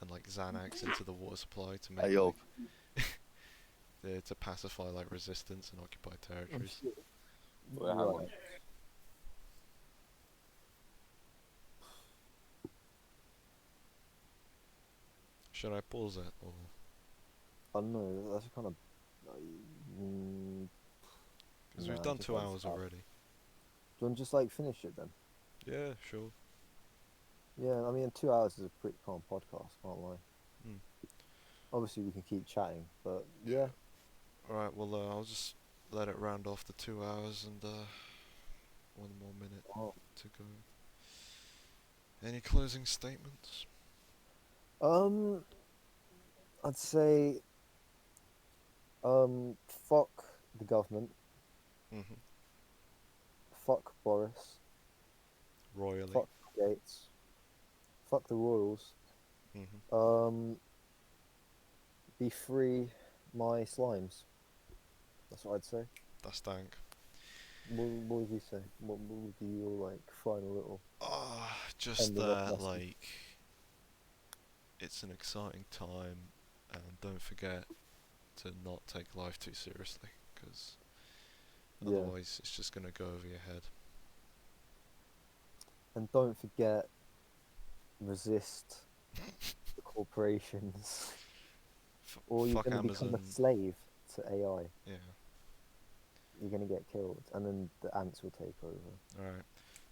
and like Xanax into the water supply to Hey, make yo. like to pacify like resistance in occupied I'm territories. sure. Wait, hang on. Right. Should I pause it or? I don't know. That's kind of. Like, mm, Because we've nah, done just two let it hours out. already. Do you want to just like finish it then? Yeah, sure. Yeah, I mean, 2 hours is a pretty calm podcast. Can't lie. Hmm. Obviously, we can keep chatting, but Yeah. yeah. Alright, well, I'll just let it round off the 2 hours and 1 more minute Oh. to go. Any closing statements? Um, I'd say fuck the government, Mm-hmm. fuck Boris, Royally. fuck Gates, fuck the Royals. Mm-hmm. Be free, my slimes. That's what I'd say. That's dank. What would you say? What would be your like final little? just Ending off that, message. like, it's an exciting time, and don't forget to not take life too seriously, because Yeah, otherwise it's just gonna go over your head. and don't forget, resist the corporations, or you're Fuck going to become a Amazon. slave to AI. Yeah. You're going to get killed, and then the ants will take over. All right.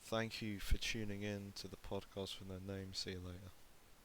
Thank you for tuning in to the podcast with no name. See you later.